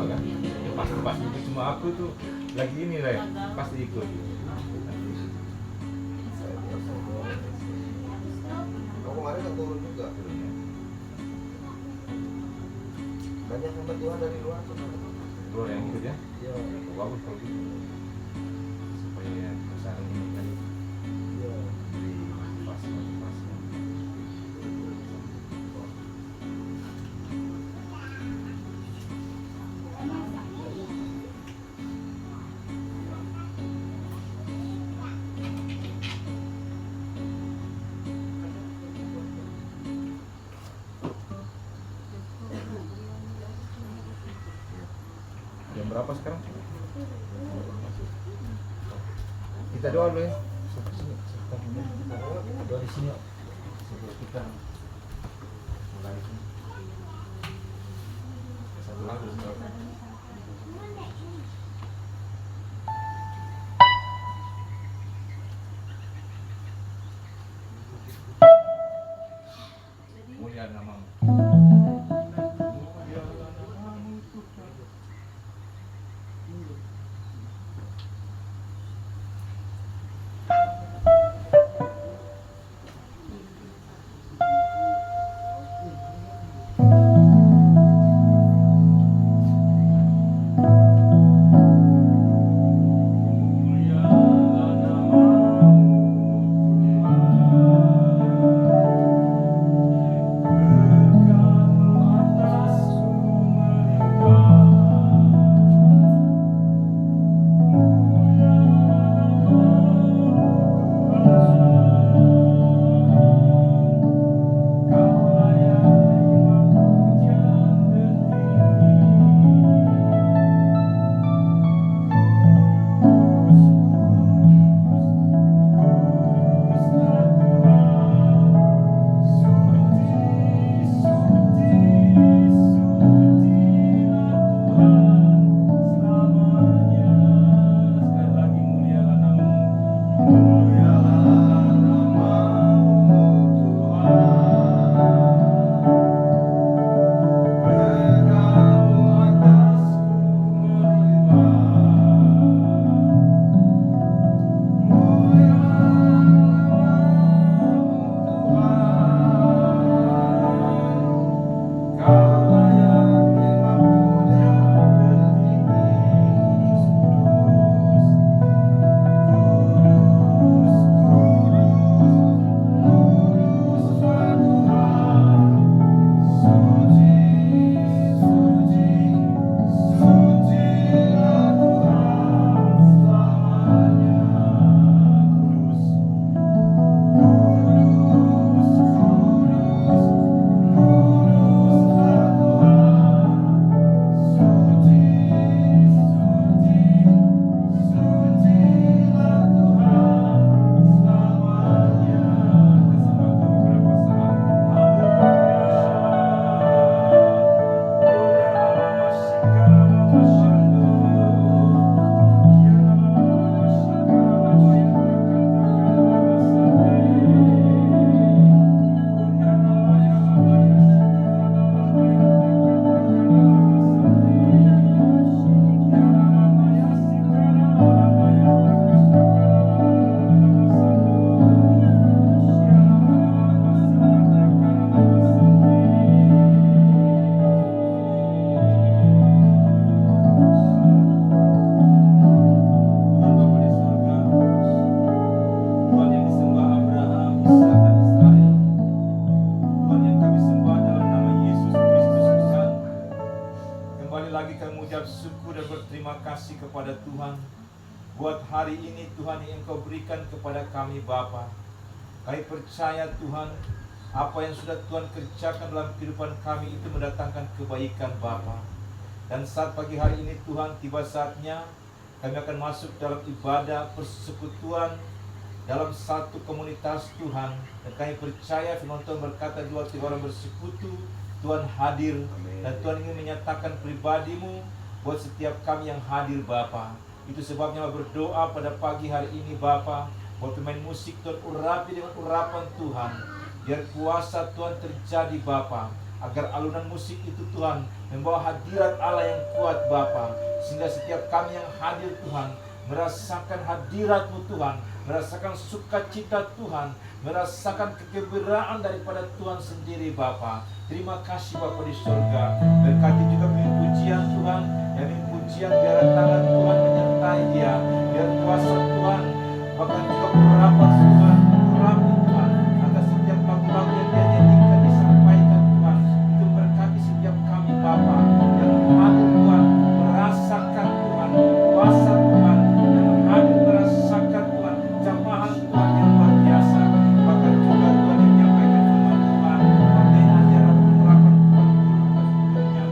kan? Pas itu cuma aku tuh lagi ini lah, pasti ikut. Kemarin kan turun juga. Banyak hamba Tuhan dari luar tuh. Luar yang ikut ya? Iya. Bagus kalau gitu. Supaya perusahaan ini kan Iya. di pas. Jam berapa sekarang? Kita doa dulu ya. Doa di sini. Sebelum kita mulai ini. Satu lagu. Mulia namamu. Kepada Tuhan buat hari ini Tuhan yang Engkau berikan kepada kami Bapa. Kami percaya Tuhan apa yang sudah Tuhan kerjakan dalam kehidupan kami itu mendatangkan kebaikan Bapa. Dan saat pagi hari ini Tuhan tiba saatnya kami akan masuk dalam ibadah persekutuan dalam satu komunitas Tuhan. Dan kami percaya firman Tuhan berkata 2-3 orang bersekutu Tuhan hadir. Amin. Dan Tuhan ingin menyatakan pribadi-Mu buat setiap kami yang hadir Bapa. Itu sebabnya berdoa pada pagi hari ini Bapa, buat pemain musik Tuhan urapi dengan urapan Tuhan. Biar kuasa Tuhan terjadi Bapa, agar alunan musik itu Tuhan membawa hadirat Allah yang kuat Bapa, sehingga setiap kami yang hadir Tuhan merasakan hadirat-Mu Tuhan, merasakan sukacita Tuhan, merasakan kegembiraan daripada Tuhan sendiri Bapa. Terima kasih Bapa di surga. Berkati juga pujian Tuhan, yang pujian biar tangan Tuhan menyertai dia, biar kuasa Tuhan, bahkan juga urapan Tuhan, urapi Tuhan, agar setiap lagu-lagu yang dia nyanyikan disampaikan Tuhan, itu berkati setiap kami Bapa yang hadir Tuhan, merasakan Tuhan, kuasa Tuhan, yang hadir merasakan Tuhan, jamahan Tuhan yang luar biasa. Bahkan juga Tuhan yang menyampaikan firman Tuhan, pembinaan jalan urapan Tuhan turun ke sebelumnya,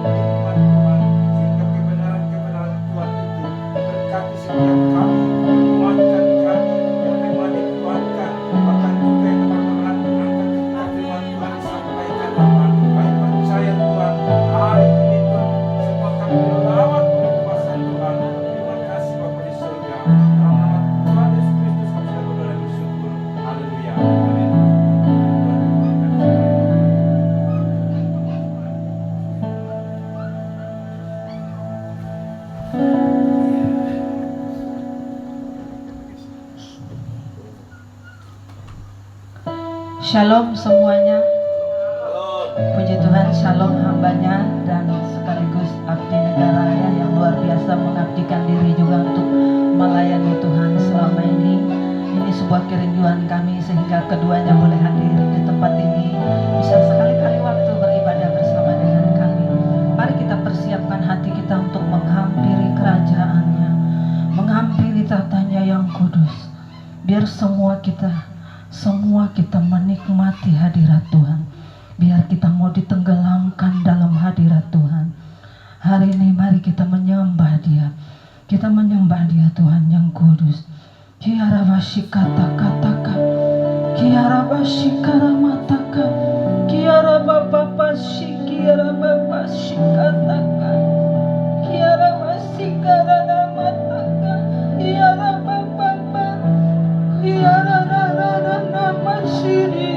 firman Tuhan, sehingga kebenaran-kebenaran Tuhan itu berkati setiap kami, menguatkan kami, yang memang dikuatkan, bahkan juga yang benar-benar angkat ketika firman Tuhan disampaikan Bapa. Kami percaya Tuhan, hari ini Tuhan, semua kami dilawat oleh kuasa Tuhan. Terima kasih Bapa di surga. Dalam nama Tuhan Yesus Kristus kami sudah berdoa dan bersyukur. Haleluya. Amin. Shalom semuanya. Halo. Puji Tuhan, shalom hambanya dan sekaligus abdi negaranya yang luar biasa mengabdikan diri juga untuk melayani Tuhan selama ini. Ini sebuah kerinduan kami sehingga keduanya boleh hadir di tempat ini, bisa sekali-kali waktu beribadah bersama dengan kami. Mari kita persiapkan hati kita untuk menghampiri kerajaannya, menghampiri tatanya yang kudus. Biar semua kita menikmati hadirat Tuhan. Biar kita mau ditenggelamkan dalam hadirat Tuhan. Hari ini mari kita menyembah Dia. Kita menyembah Dia Tuhan yang kudus. Kiara basikata kataka, kiara basikara mataka, kiara bapa pasi, kiara bapa sikataka, kiara basikara mataka, kiara bapa pa, kiara nama siri,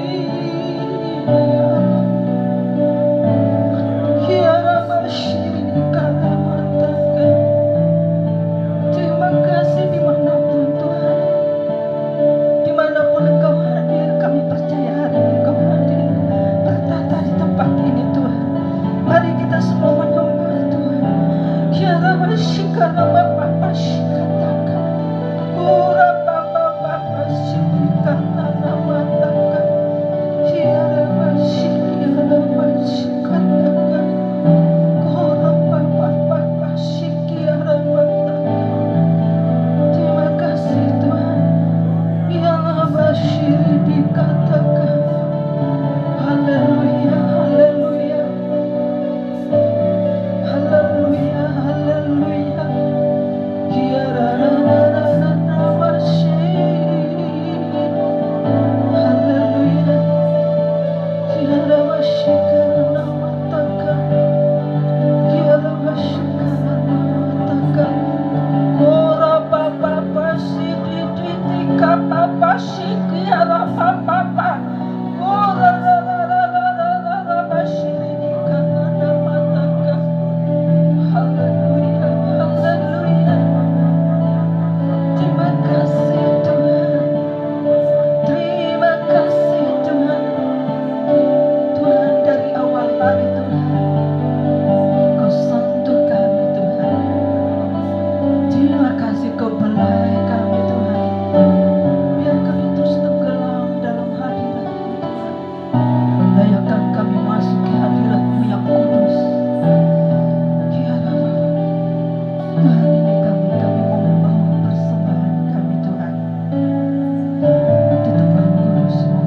kiara basiri kara mataka. Terima kasih dimanapun Tuhan, dimanapun Engkau hadir, kami percaya hari ini Engkau hadir bertata di tempat ini Tuhan. Mari kita semua menyembah Tuhan. Kiara basikara bapa pasikataka, ura bapa bapa sikana namataka, kiara basikara basikataka, ura bapa bapa sikiara mataka. Terima kasih Tuhan. Biarlah basyiri dikatakan. Haleluya, haleluya, haleluya, haleluya. Kiara basyiri, haleluya. Kiara basyikara namataka, kiara basyikara namataka. Ora papa pasi titika papa sikiara papa pa. Ora pasi dikana namataka. Haleluya, haleluya. Terima kasih Tuhan. Terima kasih Tuhan. Tuhan dari awal hari Tuhan, Kau sentuh kami Tuhan. Terima kasih Kau belai kami Tuhan. Biar kami terus tenggelam dalam hadirat-Mu Tuhan. Layakkan kami masuk ke hadirat-Mu yang kudus. Kiara Tuhan, ini kami mau membawa persembahan kami Tuhan di tempat kudus-Mu.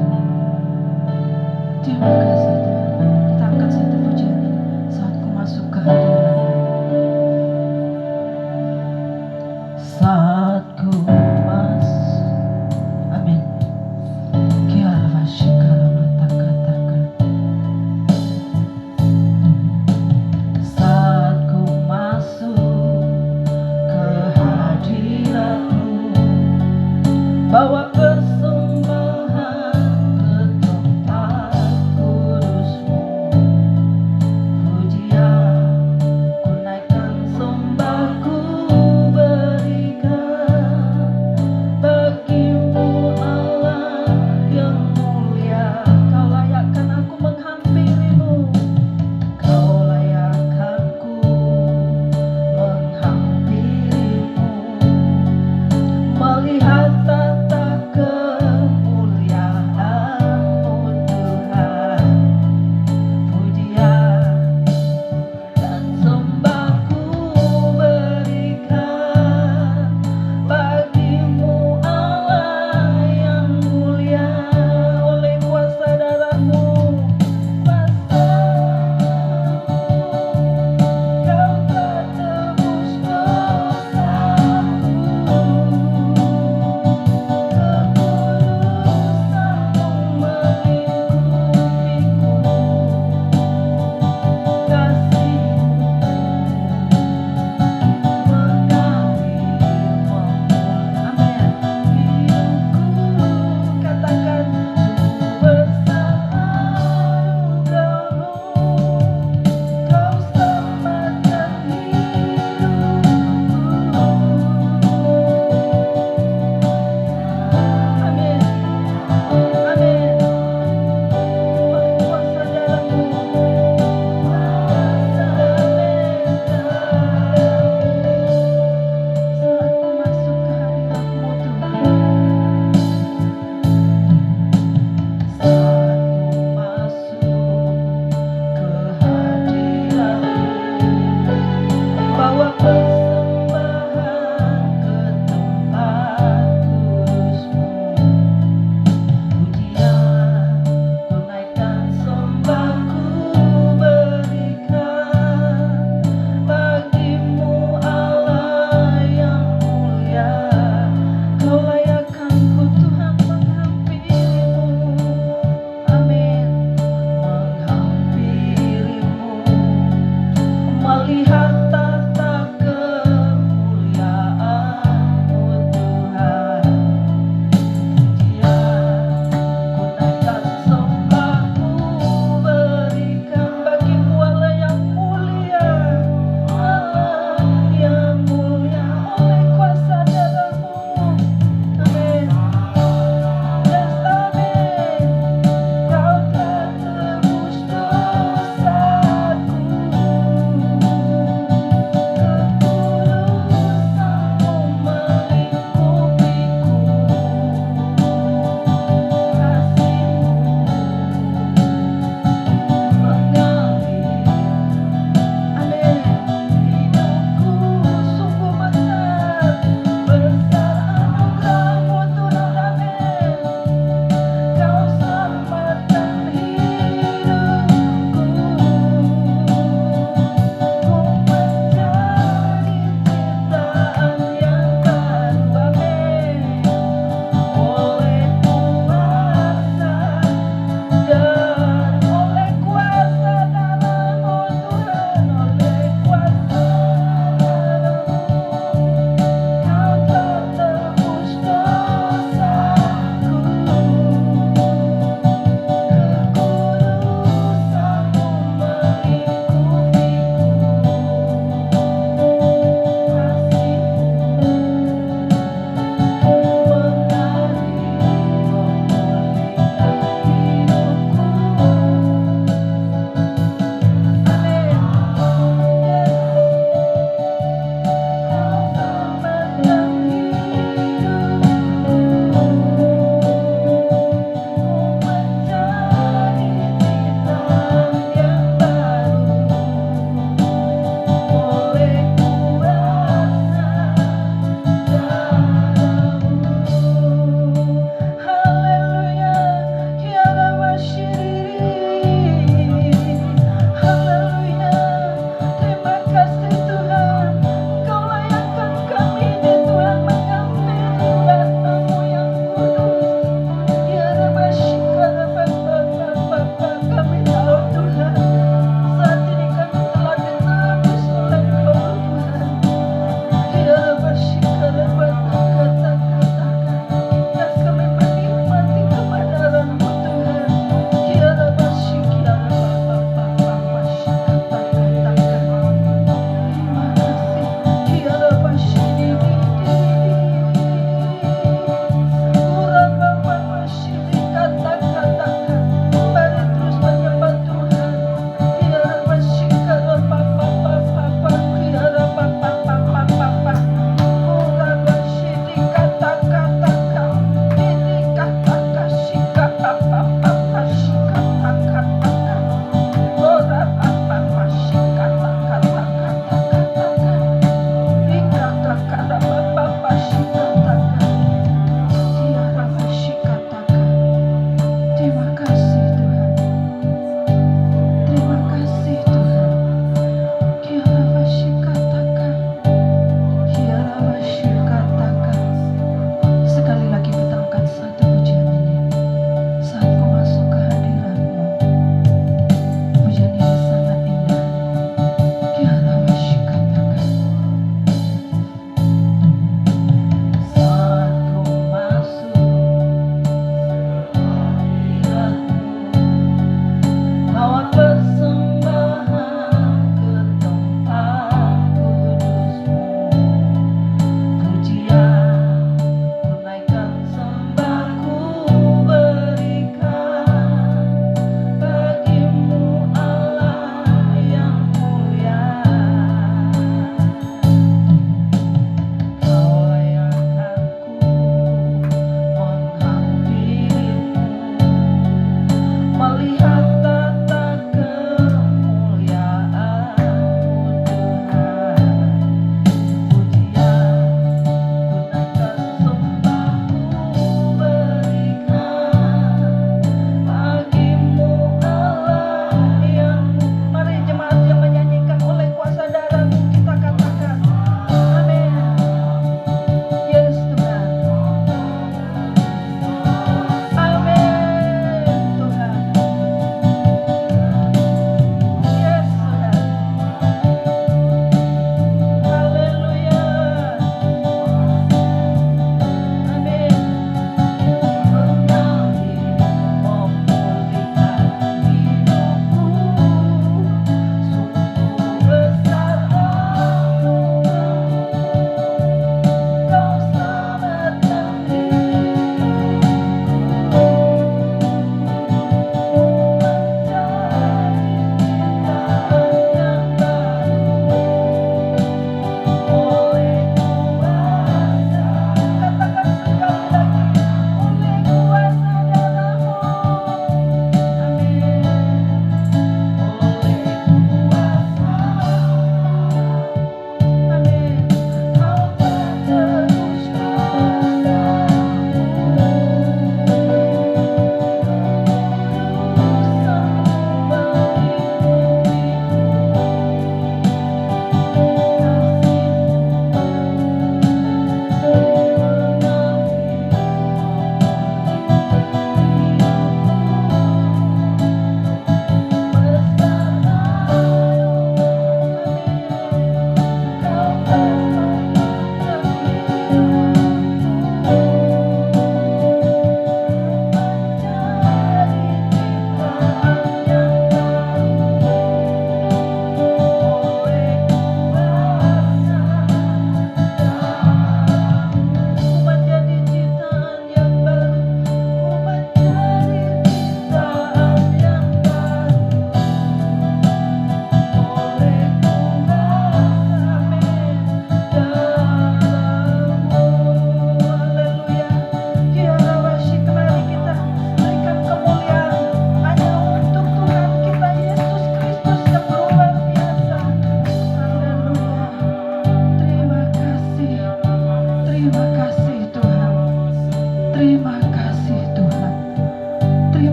Terima kasih Tuhan. Kita angkat satu pujian saat ku masuk ke hadirat. Saat ku masuk, amin. Kiara basikara mataka-taka. Saat ku masuk ke hadirat-Mu, bawa persembahan ke tempat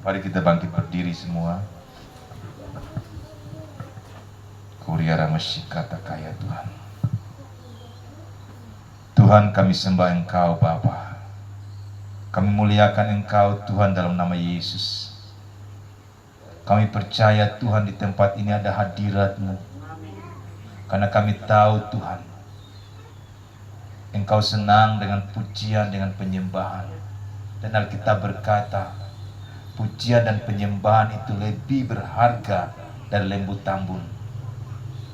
Mari kita bangkit berdiri semua. Kuriara kata kaya Tuhan. Tuhan, kami sembah Engkau Bapa. Kami muliakan Engkau Tuhan dalam nama Yesus. Kami percaya Tuhan di tempat ini ada hadirat-Mu. Karena kami tahu Tuhan, Engkau senang dengan pujian, dengan penyembahan. Dan Alkitab berkata, pujian dan penyembahan itu lebih berharga dari lembu tambun.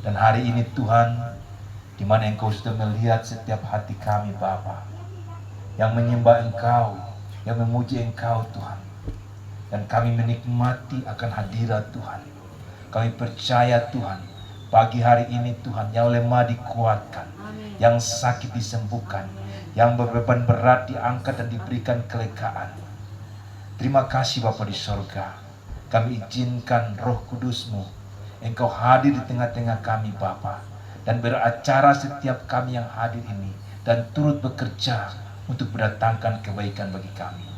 Dan hari ini Tuhan, di mana Engkau sudah melihat setiap hati kami Bapa, yang menyembah Engkau, yang memuji Engkau Tuhan. Dan kami menikmati akan hadirat Tuhan. Kami percaya Tuhan, pagi hari ini Tuhan, yang lemah dikuatkan, yang sakit disembuhkan, yang berbeban berat diangkat dan diberikan kelegaan. Terima kasih Bapa di sorga. Kami izinkan Roh Kudus-Mu, Engkau hadir di tengah-tengah kami Bapa, dan beracara setiap kami yang hadir ini, dan turut bekerja untuk mendatangkan kebaikan bagi kami.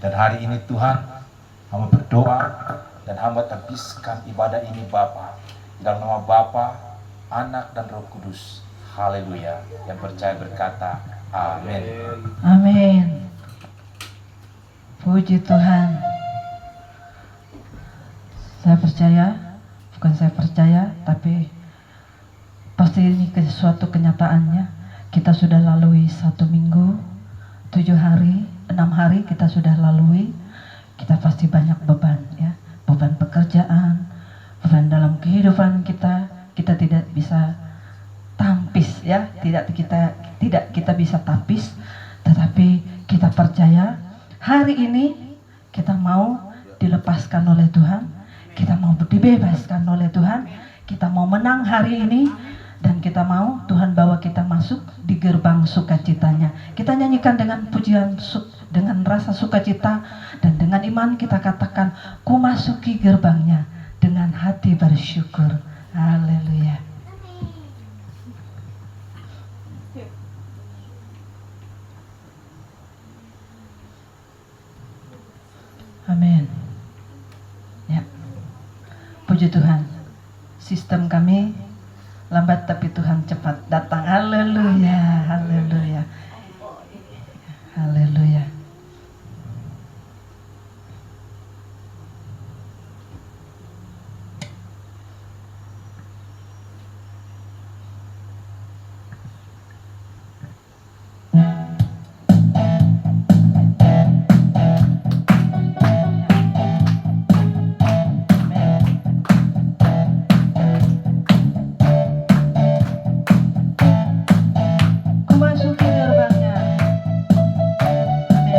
Dan hari ini Tuhan, hamba berdoa dan hamba habiskan ibadah ini Bapa, dalam nama Bapa, Anak dan Roh Kudus. Haleluya. Yang percaya berkata amin. Amin. Puji Tuhan. Saya percaya, tapi pasti ini suatu kenyataannya. Kita sudah lalui 1 minggu, 7 hari, 6 hari kita sudah lalui. Kita pasti banyak beban, ya, beban pekerjaan, beban dalam kehidupan kita. Kita tidak bisa tampis, ya, tidak kita bisa tampis, tetapi kita percaya hari ini kita mau dilepaskan oleh Tuhan. Kita mau dibebaskan oleh Tuhan. Kita mau menang hari ini. Dan kita mau Tuhan bawa kita masuk di gerbang sukacitanya. Kita nyanyikan dengan pujian, dengan rasa sukacita. Dan dengan iman kita katakan, ku masuki gerbangnya dengan hati bersyukur. Haleluya. Amin. Ya. Puji Tuhan. Sistem kami lambat tapi Tuhan cepat datang. Haleluya. Haleluya. Haleluya. Ku masuki gerbangnya. Amin.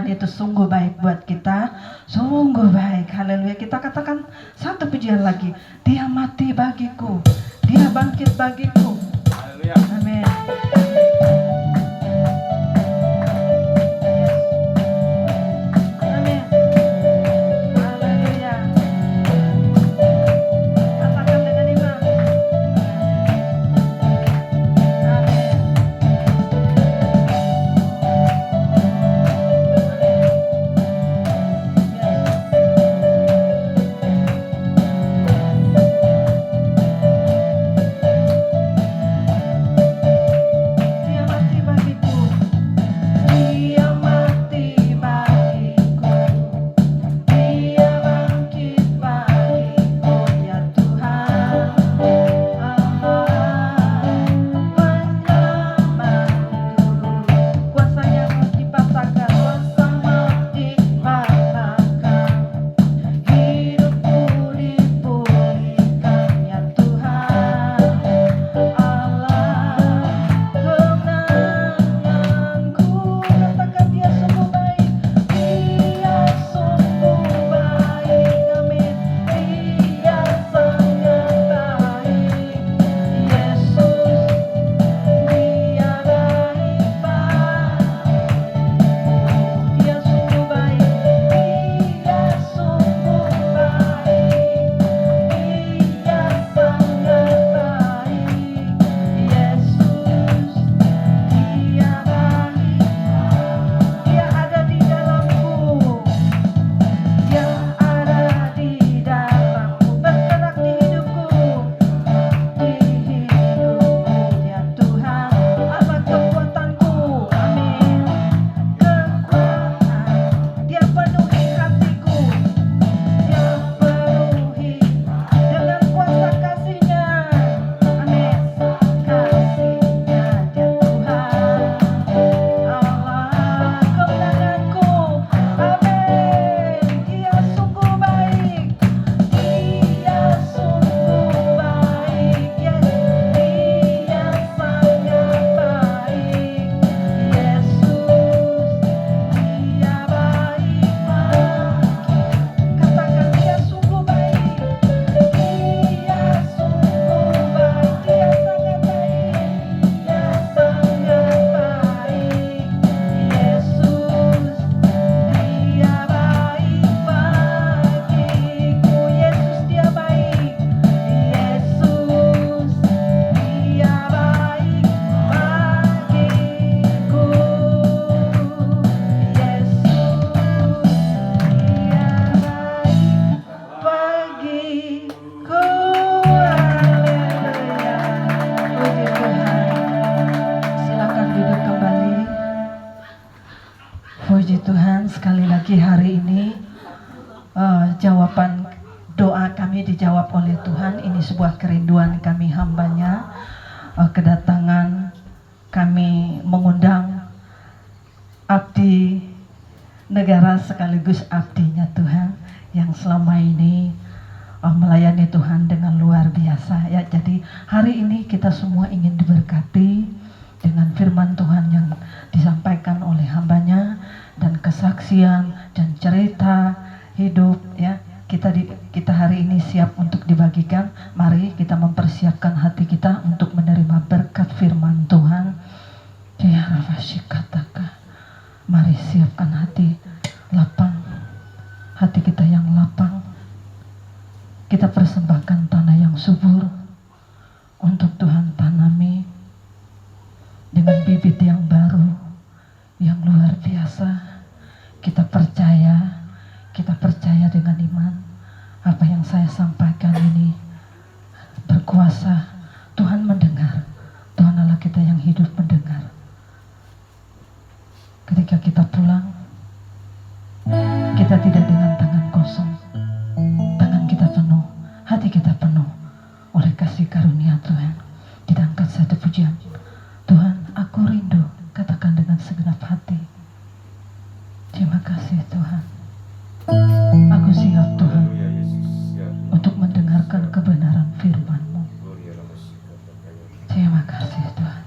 Tuhan itu sungguh baik buat kita, sungguh baik. Haleluya. Kita katakan satu pujian lagi. Dia mati bagiku, dia bangkit bagiku. Haleluya. Amin. Amin. Haleluya. Katakan dengan iman. Amin. Dia mati bagiku. Dia mati bagiku. Dia bangkit bagiku. Ya Tuhan Allah penyelamatku. Kuasanya dipatahkan, kuasa mati dipatahkan. Hidupku dipulihkan. Ya Tuhan Allah kemenanganku. Katakan dia sungguh baik, dia sungguh baik. Amin. Dia sangat baik. Yesus, dia baik bagiku. Dia sungguh baik, dia sungguh baik. Dia sangat baik. Yesus, dia baik. Dia ada di dalamku. Dia ada di dalamku. Bergerak di hidupku. Di hidupku. Ya Tuhan Allah kekuatanku. Amin. Kekuatan. Dia penuhi hatiku. Dia penuhi dengan kuasa kasih-Nya. Amin. Kasih-Nya dia Tuhan Allah kemenanganku. Amin. Dia sungguh baik. Dia sungguh baik. Yes. Dia sangat baik. Yesus, dia baik bagiku. Katakan dia sungguh baik. Dia sungguh baik. Dia sangat baik. Dia sangat baik. Yesus, dia baik bagiku. Yesus, dia baik. Yesus, dia baik bagiku. Yesus, dia baik bagiku. Haleluya. Puji Tuhan. Silakan duduk kembali. Puji Tuhan, sekali lagi hari ini jawaban doa kami dijawab oleh Tuhan. Ini sebuah kerinduan kami hambanya. Kedatangan kami mengundang abdi negara sekaligus abdinya Tuhan yang selama ini melayani Tuhan dengan luar biasa ya. Jadi hari ini kita semua ingin diberkati dengan firman Tuhan yang disampaikan oleh hambanya dan kesaksian dan cerita hidup ya. Kita hari ini siap untuk dibagikan. Mari kita mempersiapkan hati kita untuk menerima berkat firman Tuhan. Ya Rafashikataka. Mari siapkan hati lapang, hati kita yang lapang. Kita persembahkan tanah yang subur untuk Tuhan tanami dengan bibit yang baru, yang luar biasa. Kita percaya dengan iman. Apa yang saya sampaikan ini berkuasa. Tuhan mendengar. Tuhan Allah kita yang hidup mendengar. Ketika kita pulang, kita tidak dengan tangan kosong. Tangan kita penuh, hati kita penuh oleh kasih karunia Tuhan. Kita angkat satu pujian. Tuhan, aku rindu. Katakan dengan segenap hati. Terima kasih Tuhan. Aku siap Tuhan untuk mendengarkan kebenaran firman-Mu. Terima kasih Tuhan.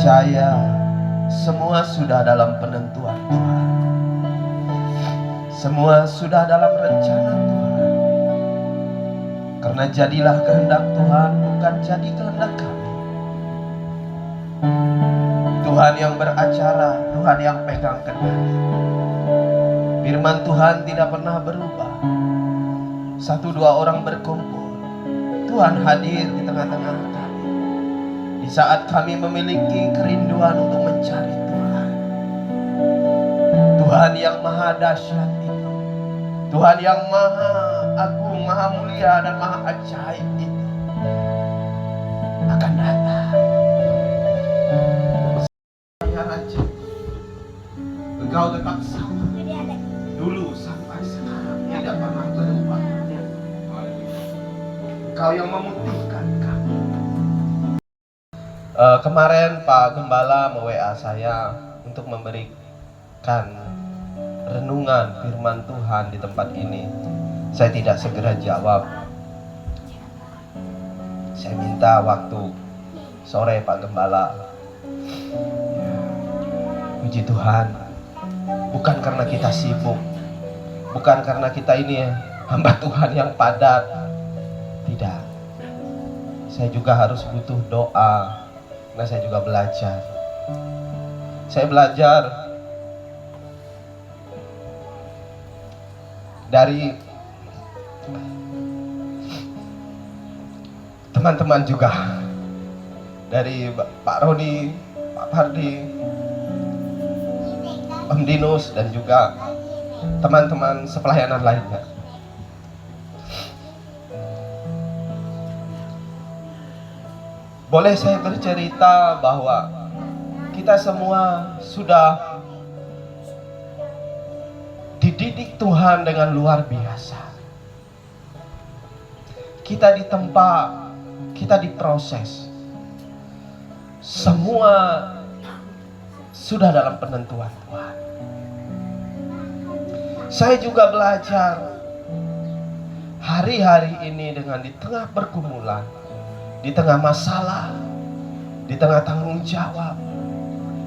percaya semua sudah dalam penentuan Tuhan. Semua sudah dalam rencana Tuhan. Karena jadilah kehendak Tuhan, bukan jadi kehendak kami. Tuhan yang beracara, Tuhan yang pegang kendali. Firman Tuhan tidak pernah berubah. 1-2 orang berkumpul, Tuhan hadir di tengah-tengah kami. Di saat kami memiliki kerinduan untuk mencari Tuhan. Tuhan yang maha dahsyat itu, Tuhan yang maha agung, maha mulia dan maha ajaib itu akan datang. Ya Raja, Engkau tetap sama dulu sampai sekarang, tidak pernah berubah. Engkau yang memutihkan kami. Kemarin Pak Gembala me-WA saya untuk memberikan renungan firman Tuhan di tempat ini. Saya tidak segera jawab. Saya minta waktu sore Pak Gembala. Puji Tuhan, bukan karena kita sibuk, bukan karena kita ini hamba Tuhan yang padat. Tidak. Saya juga harus butuh doa. Karena saya juga belajar. Saya belajar dari teman-teman juga, dari Pak Roni, Pak Fardi, Om Dinus, dan juga teman-teman sepelayanan lainnya. Boleh saya bercerita bahwa kita semua sudah dididik Tuhan dengan luar biasa. Kita ditempa, kita diproses. Semua sudah dalam penentuan Tuhan. Saya juga belajar hari-hari ini dengan di tengah pergumulan, di tengah masalah, di tengah tanggung jawab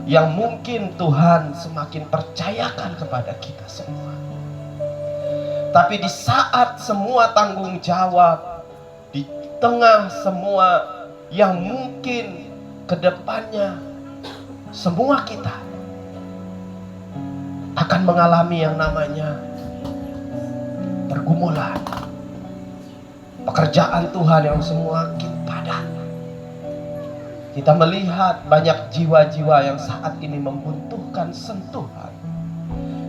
yang mungkin Tuhan semakin percayakan kepada kita semua. Tapi di saat semua tanggung jawab, di tengah semua yang mungkin kedepannya semua kita akan mengalami yang namanya pergumulan, pekerjaan Tuhan yang semakin padat. Kita melihat banyak jiwa-jiwa yang saat ini membutuhkan sentuhan,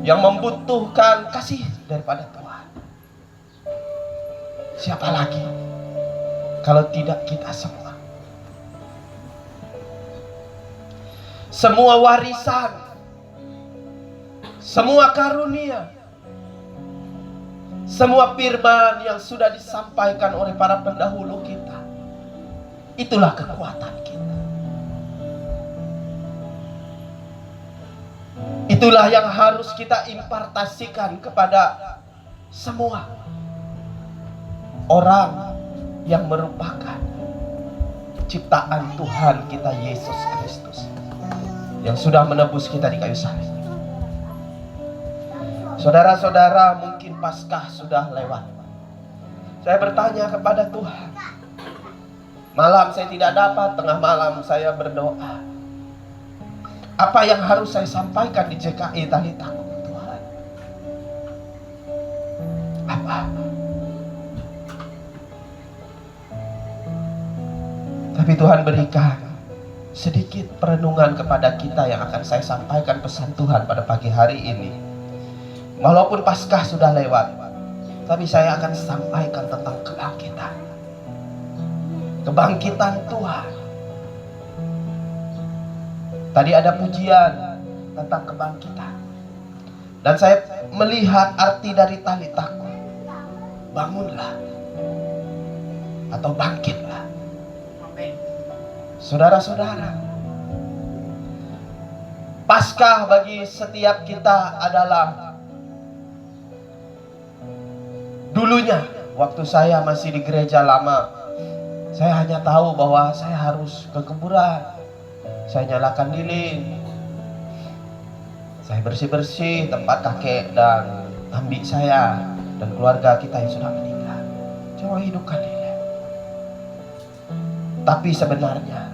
yang membutuhkan kasih daripada Tuhan. Siapa lagi kalau tidak kita semua? Semua warisan, semua karunia, semua firman yang sudah disampaikan oleh para pendahulu kita, itulah kekuatan kita. Itulah yang harus kita impartasikan kepada semua orang yang merupakan ciptaan Tuhan kita Yesus Kristus yang sudah menebus kita di kayu salib. Saudara-saudara, mungkin Paskah sudah lewat. Saya bertanya kepada Tuhan. Malam saya tidak dapat, tengah malam saya berdoa. Apa yang harus saya sampaikan di JKI Talitaku, Tuhan? Apa? Tapi Tuhan berikan sedikit perenungan kepada kita yang akan saya sampaikan pesan Tuhan pada pagi hari ini. Walaupun Paskah sudah lewat, tapi saya akan sampaikan tentang kebangkitan. Kebangkitan Tuhan. Tadi ada pujian tentang kebangkitan. Dan saya melihat arti dari talitaku. Bangunlah. Atau bangkitlah. Saudara-saudara, Paskah bagi setiap kita adalah dulunya, waktu saya masih di gereja lama, saya hanya tahu bahwa saya harus ke kuburan, Saya nyalakan lilin, saya bersih-bersih tempat kakek dan ambi saya dan keluarga kita yang sudah meninggal. Coba hidupkan lilin. Tapi sebenarnya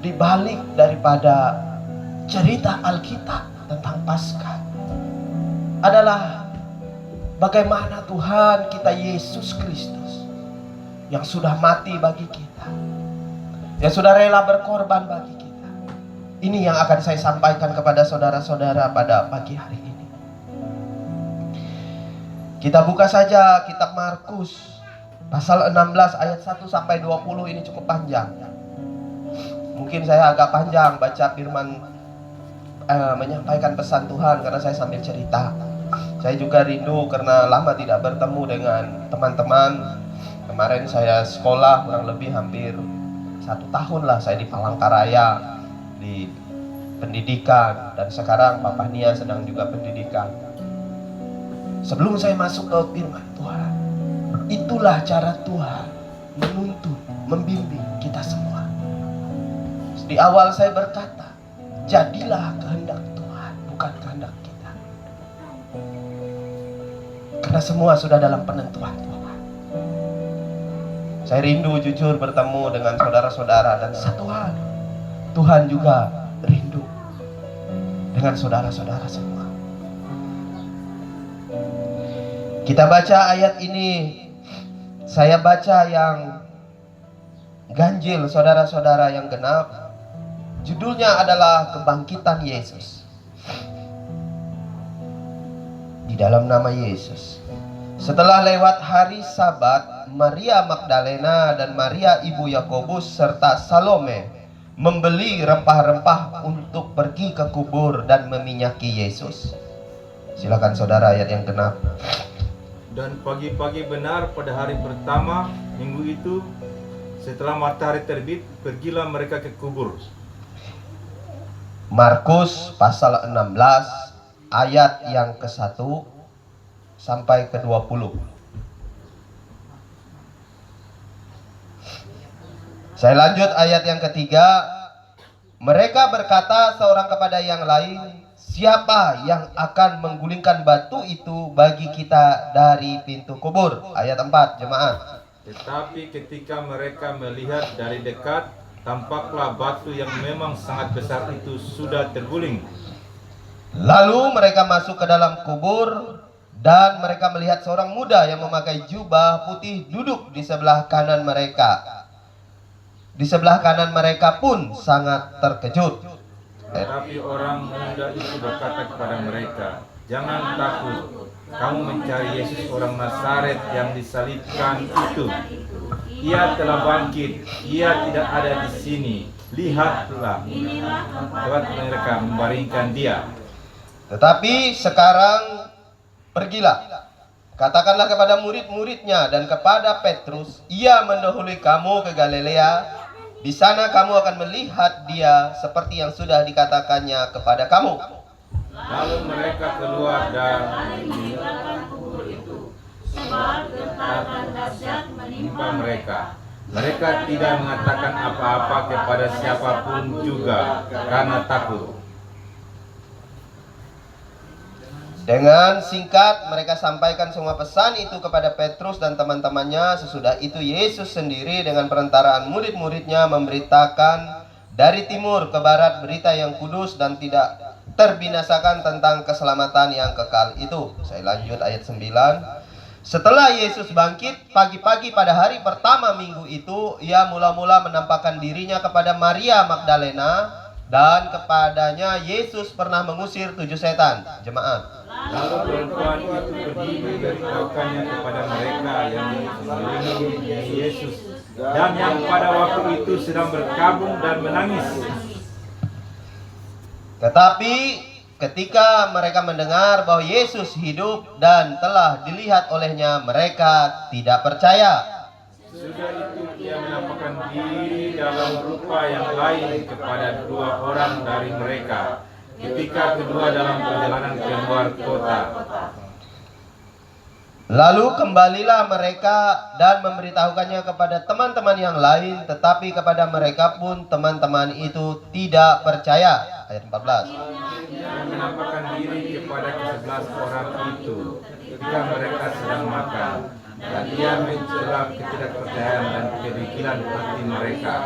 di balik daripada cerita Alkitab tentang Paskah adalah bagaimana Tuhan kita Yesus Kristus yang sudah mati bagi kita, yang sudah rela berkorban bagi kita. Ini yang akan saya sampaikan kepada saudara-saudara pada pagi hari ini. Kita buka saja kitab Markus pasal 16 ayat 1 sampai 20. Ini cukup panjang. Mungkin saya agak panjang baca firman, menyampaikan pesan Tuhan karena saya sambil cerita. Saya juga rindu karena lama tidak bertemu dengan teman-teman. Kemarin saya sekolah kurang lebih hampir 1 tahun lah saya di Palangkaraya di pendidikan, dan sekarang Bapak Nia sedang juga pendidikan. Sebelum saya masuk ke firman Tuhan, itulah cara Tuhan menuntun, membimbing kita semua. Di awal saya berkata, jadilah kehendak Tuhan, bukan kehendak kita. Karena semua sudah dalam penentuan Tuhan. Saya rindu jujur bertemu dengan saudara-saudara, dan satu hal, Tuhan juga rindu dengan saudara-saudara semua. Kita baca ayat ini. Saya baca yang ganjil saudara-saudara yang genap. Judulnya adalah Kebangkitan Yesus. Di dalam nama Yesus. Setelah lewat hari Sabat, Maria Magdalena dan Maria ibu Yakobus serta Salome membeli rempah-rempah untuk pergi ke kubur dan meminyaki Yesus. Silakan saudara, ayat yang genap. Dan pagi-pagi benar pada hari pertama minggu itu, setelah matahari terbit, pergilah mereka ke kubur. Markus pasal 16 ayat yang ke-1 sampai ke-20. Saya lanjut ayat yang ketiga. Mereka berkata seorang kepada yang lain, siapa yang akan menggulingkan batu itu bagi kita dari pintu kubur? Ayat 4, jemaat. Tetapi ketika mereka melihat dari dekat, tampaklah batu yang memang sangat besar itu sudah terguling. Lalu mereka masuk ke dalam kubur, dan mereka melihat seorang muda yang memakai jubah putih duduk di sebelah kanan mereka. Di sebelah kanan mereka pun sangat terkejut. Tetapi orang muda itu berkata kepada mereka, jangan takut, kamu mencari Yesus orang Nazaret yang disalibkan itu. Ia telah bangkit, ia tidak ada di sini. Lihatlah, lewat mereka membaringkan dia. Tetapi sekarang pergilah, katakanlah kepada murid-muridnya dan kepada Petrus, ia mendahului kamu ke Galilea. Di sana kamu akan melihat dia seperti yang sudah dikatakannya kepada kamu. Lalu mereka keluar dan meninggalkan kubur itu. Sebab getaran dahsyat menimpa mereka. Mereka tidak mengatakan apa-apa kepada siapapun juga karena takut. Dengan singkat mereka sampaikan semua pesan itu kepada Petrus dan teman-temannya. Sesudah itu Yesus sendiri dengan perantaraan murid-muridnya memberitakan dari timur ke barat berita yang kudus dan tidak terbinasakan tentang keselamatan yang kekal itu. Saya lanjut ayat 9. Setelah Yesus bangkit pagi-pagi pada hari pertama minggu itu, ia mula-mula menampakkan dirinya kepada Maria Magdalena, dan kepadanya Yesus pernah mengusir 7 setan. Jemaat. Lalu perempuan itu berdiri memberitahukannya kepada mereka yang mengelilingi Yesus dan yang pada waktu itu sedang berkabung dan menangis. Tetapi ketika mereka mendengar bahwa Yesus hidup dan telah dilihat olehnya, mereka tidak percaya. Sudah itu ia menampakkan diri dalam rupa yang lain kepada 2 orang dari mereka, ketika kedua dalam perjalanan ke luar kota. Lalu kembalilah mereka dan memberitahukannya kepada teman-teman yang lain, tetapi kepada mereka pun teman-teman itu tidak percaya. Ayat 14. Dia menampakkan diri kepada ke-11 orang itu ketika mereka sedang makan, dan ia mencela ketidakpercayaan dan kedegilan hati mereka.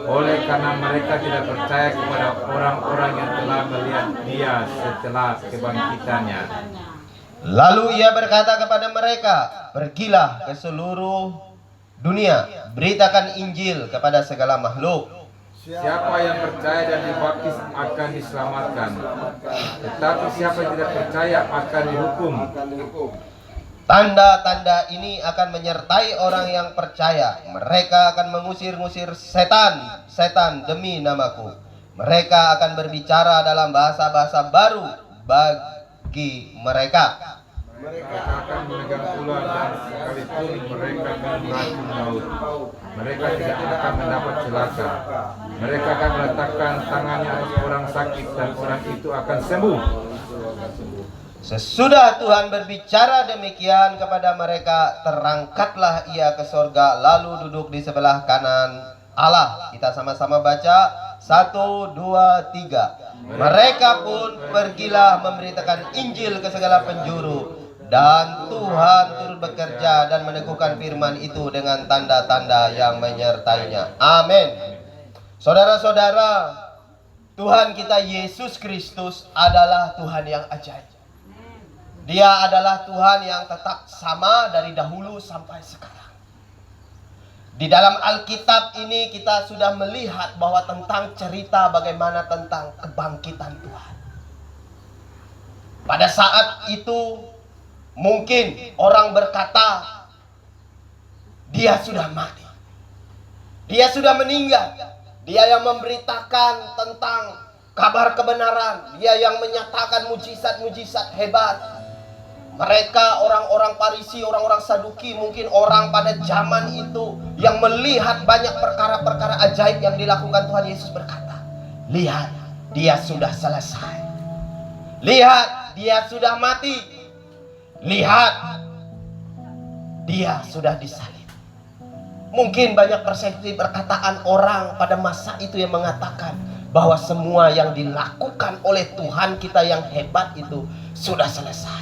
Oleh karena mereka tidak percaya kepada orang-orang yang telah melihat dia setelah kebangkitannya. Lalu ia berkata kepada mereka, pergilah ke seluruh dunia, beritakan Injil kepada segala makhluk. Siapa yang percaya dan dibaptis akan diselamatkan, tetapi siapa yang tidak percaya akan dihukum. Tanda-tanda ini akan menyertai orang yang percaya. Mereka akan mengusir-ngusir setan demi namaku. Mereka akan berbicara dalam bahasa-bahasa baru bagi mereka. Mereka akan memegang ular dan sekalipun mereka minum racun maut, mereka tidak akan mendapat celaka. Mereka akan meletakkan tangannya atas orang sakit dan orang itu akan sembuh. Sesudah Tuhan berbicara demikian kepada mereka, terangkatlah ia ke sorga, lalu duduk di sebelah kanan Allah. Kita sama-sama baca, 1, 2, 3. Mereka pun pergilah memberitakan Injil ke segala penjuru, dan Tuhan turut bekerja dan meneguhkan firman itu dengan tanda-tanda yang menyertainya. Amin. Saudara-saudara, Tuhan kita Yesus Kristus adalah Tuhan yang ajaib. Dia adalah Tuhan yang tetap sama dari dahulu sampai sekarang. Di dalam Alkitab ini kita sudah melihat bahwa tentang cerita bagaimana tentang kebangkitan Tuhan. Pada saat itu mungkin orang berkata dia sudah mati, dia sudah meninggal. Dia yang memberitakan tentang kabar kebenaran, dia yang menyatakan mujizat-mujizat hebat. Mereka orang-orang Farisi, orang-orang Saduki, mungkin orang pada zaman itu yang melihat banyak perkara-perkara ajaib yang dilakukan Tuhan Yesus berkata, lihat, dia sudah selesai. Lihat, dia sudah mati. Lihat, dia sudah disalib. Mungkin banyak persepsi perkataan orang pada masa itu yang mengatakan bahwa semua yang dilakukan oleh Tuhan kita yang hebat itu sudah selesai,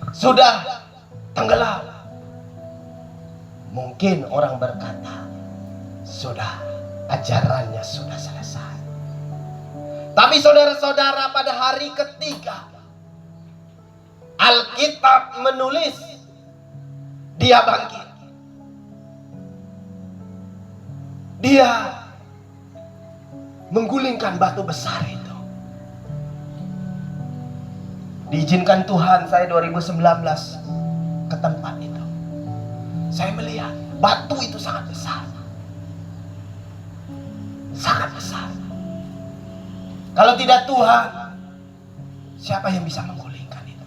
sudah tenggelam. Mungkin orang berkata, sudah, ajarannya sudah selesai. Tapi saudara-saudara, pada hari ketiga Alkitab menulis dia bangkit. Dia menggulingkan batu besar itu. Diizinkan Tuhan saya 2019 ke tempat itu. Saya melihat batu itu sangat besar. Sangat besar. Kalau tidak Tuhan, siapa yang bisa menggulingkan itu?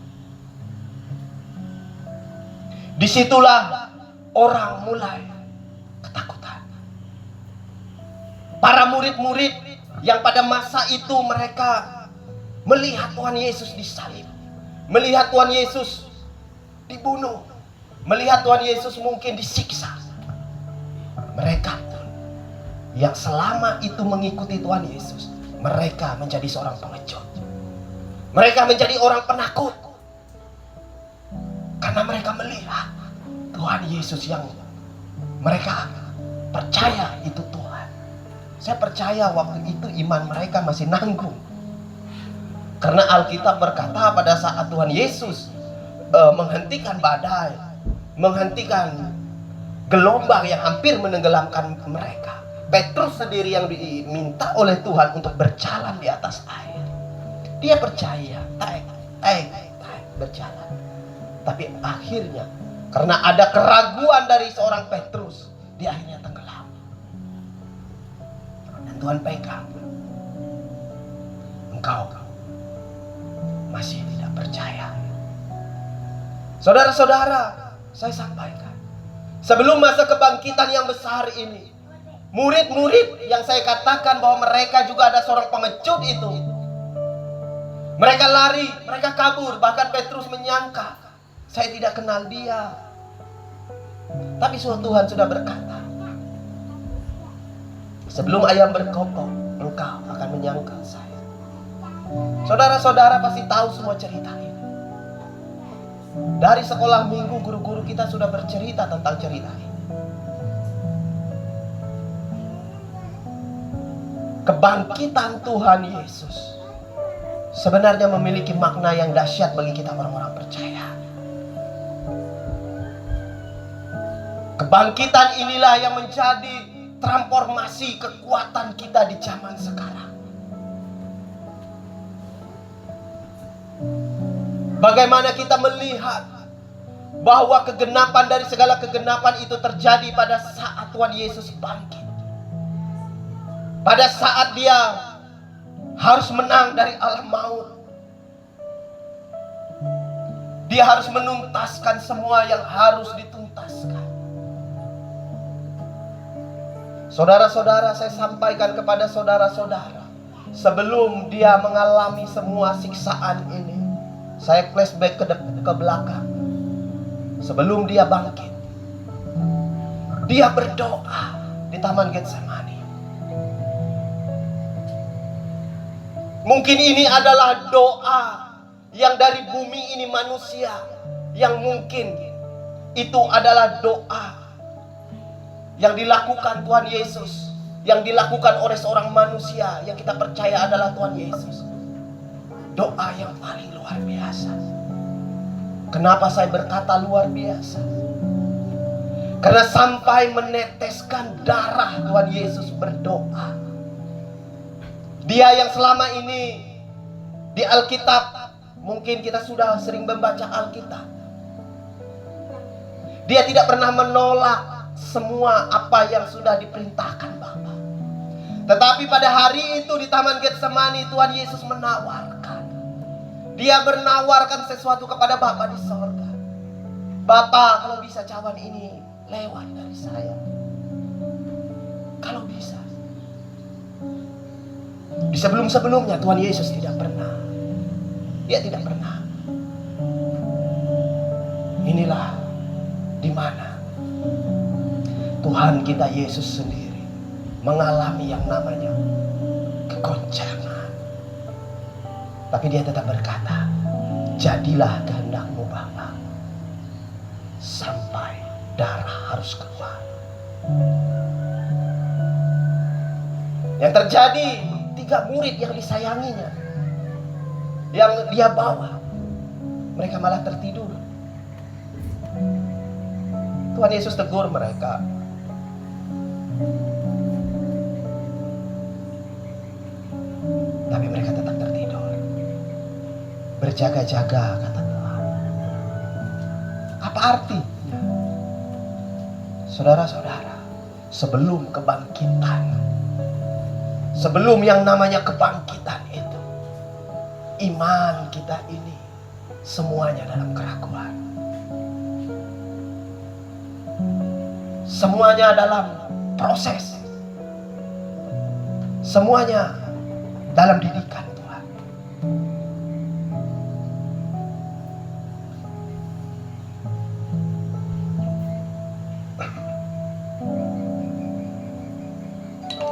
Disitulah orang mulai ketakutan. Para murid-murid yang pada masa itu mereka melihat Tuhan Yesus disalib, melihat Tuhan Yesus dibunuh, melihat Tuhan Yesus mungkin disiksa. Mereka pun yang selama itu mengikuti Tuhan Yesus, mereka menjadi seorang pengecut. Mereka menjadi orang penakut. Karena mereka melihat Tuhan Yesus yang mereka percaya itu Tuhan. Saya percaya waktu itu iman mereka masih nanggung. Karena Alkitab berkata pada saat Tuhan Yesus menghentikan badai, menghentikan gelombang yang hampir menenggelamkan mereka, Petrus sendiri yang diminta oleh Tuhan untuk berjalan di atas air. Dia percaya, berjalan. Tapi akhirnya karena ada keraguan dari seorang Petrus, dia akhirnya tenggelam. Dan Tuhan pegang, engkau masih tidak percaya. Saudara-saudara, saya sampaikan, sebelum masa kebangkitan yang besar ini, murid-murid yang saya katakan bahwa mereka juga ada seorang pengecut itu, mereka lari, mereka kabur. Bahkan Petrus menyangka Saya tidak kenal dia. Tapi Tuhan sudah berkata, sebelum ayam berkokok, engkau akan menyangkal saya. Saudara-saudara pasti tahu semua cerita ini. Dari sekolah minggu, guru-guru kita sudah bercerita tentang cerita ini. Kebangkitan Tuhan Yesus sebenarnya memiliki makna yang dahsyat bagi kita orang-orang percaya. Kebangkitan inilah yang menjadi transformasi kekuatan kita di zaman sekarang. Bagaimana kita melihat bahwa kegenapan dari segala kegenapan itu terjadi pada saat Tuhan Yesus bangkit. Pada saat dia harus menang dari alam maut. Dia harus menuntaskan semua yang harus dituntaskan. Saudara-saudara, saya sampaikan kepada saudara-saudara, sebelum dia mengalami semua siksaan ini, saya flashback ke belakang. Sebelum dia bangkit, dia berdoa di Taman Getsemani. Mungkin ini adalah doa yang dari bumi ini manusia, yang mungkin itu adalah doa yang dilakukan Tuhan Yesus, yang dilakukan oleh seorang manusia yang kita percaya adalah Tuhan Yesus. Doa yang paling luar biasa. Kenapa saya berkata luar biasa? Karena sampai meneteskan darah Tuhan Yesus berdoa. Dia yang selama ini di Alkitab, mungkin kita sudah sering membaca Alkitab. Dia tidak pernah menolak semua apa yang sudah diperintahkan Bapa. Tetapi pada hari itu di Taman Getsemani, Tuhan Yesus menawarkan. Dia menawarkan sesuatu kepada Bapa di sorga. Bapa, kalau bisa cawan ini lewat dari saya. Kalau bisa. Di sebelum-sebelumnya Tuhan Yesus tidak pernah. Dia tidak pernah. Inilah di mana Tuhan kita Yesus sendiri mengalami yang namanya kegoncangan. Tapi dia tetap berkata, jadilah kehendak-Mu Bapa, sampai darah harus keluar. Yang terjadi, 3 murid yang disayanginya, yang dia bawa, mereka malah tertidur. Tuhan Yesus tegur mereka. Tapi mereka tetap tertidur. Berjaga-jaga, kata Tuhan. Apa artinya? Saudara-saudara, sebelum kebangkitan, sebelum yang namanya kebangkitan itu, iman kita ini semuanya dalam keraguan. Semuanya dalam proses. Semuanya dalam didikan Tuhan.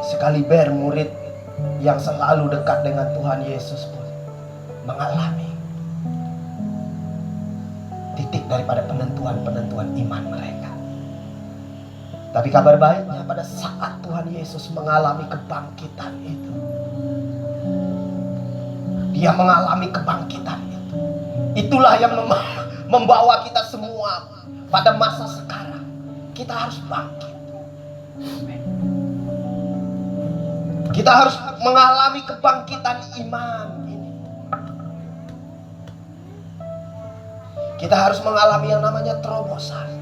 Sekali murid yang selalu dekat dengan Tuhan Yesus pun mengalami titik daripada penentuan-penentuan iman mereka. Tapi kabar baiknya pada saat Tuhan Yesus mengalami kebangkitan itu, dia mengalami kebangkitan itu. Itulah yang membawa kita semua pada masa sekarang. Kita harus bangkit. Kita harus mengalami kebangkitan iman ini. Kita harus mengalami yang namanya terobosan.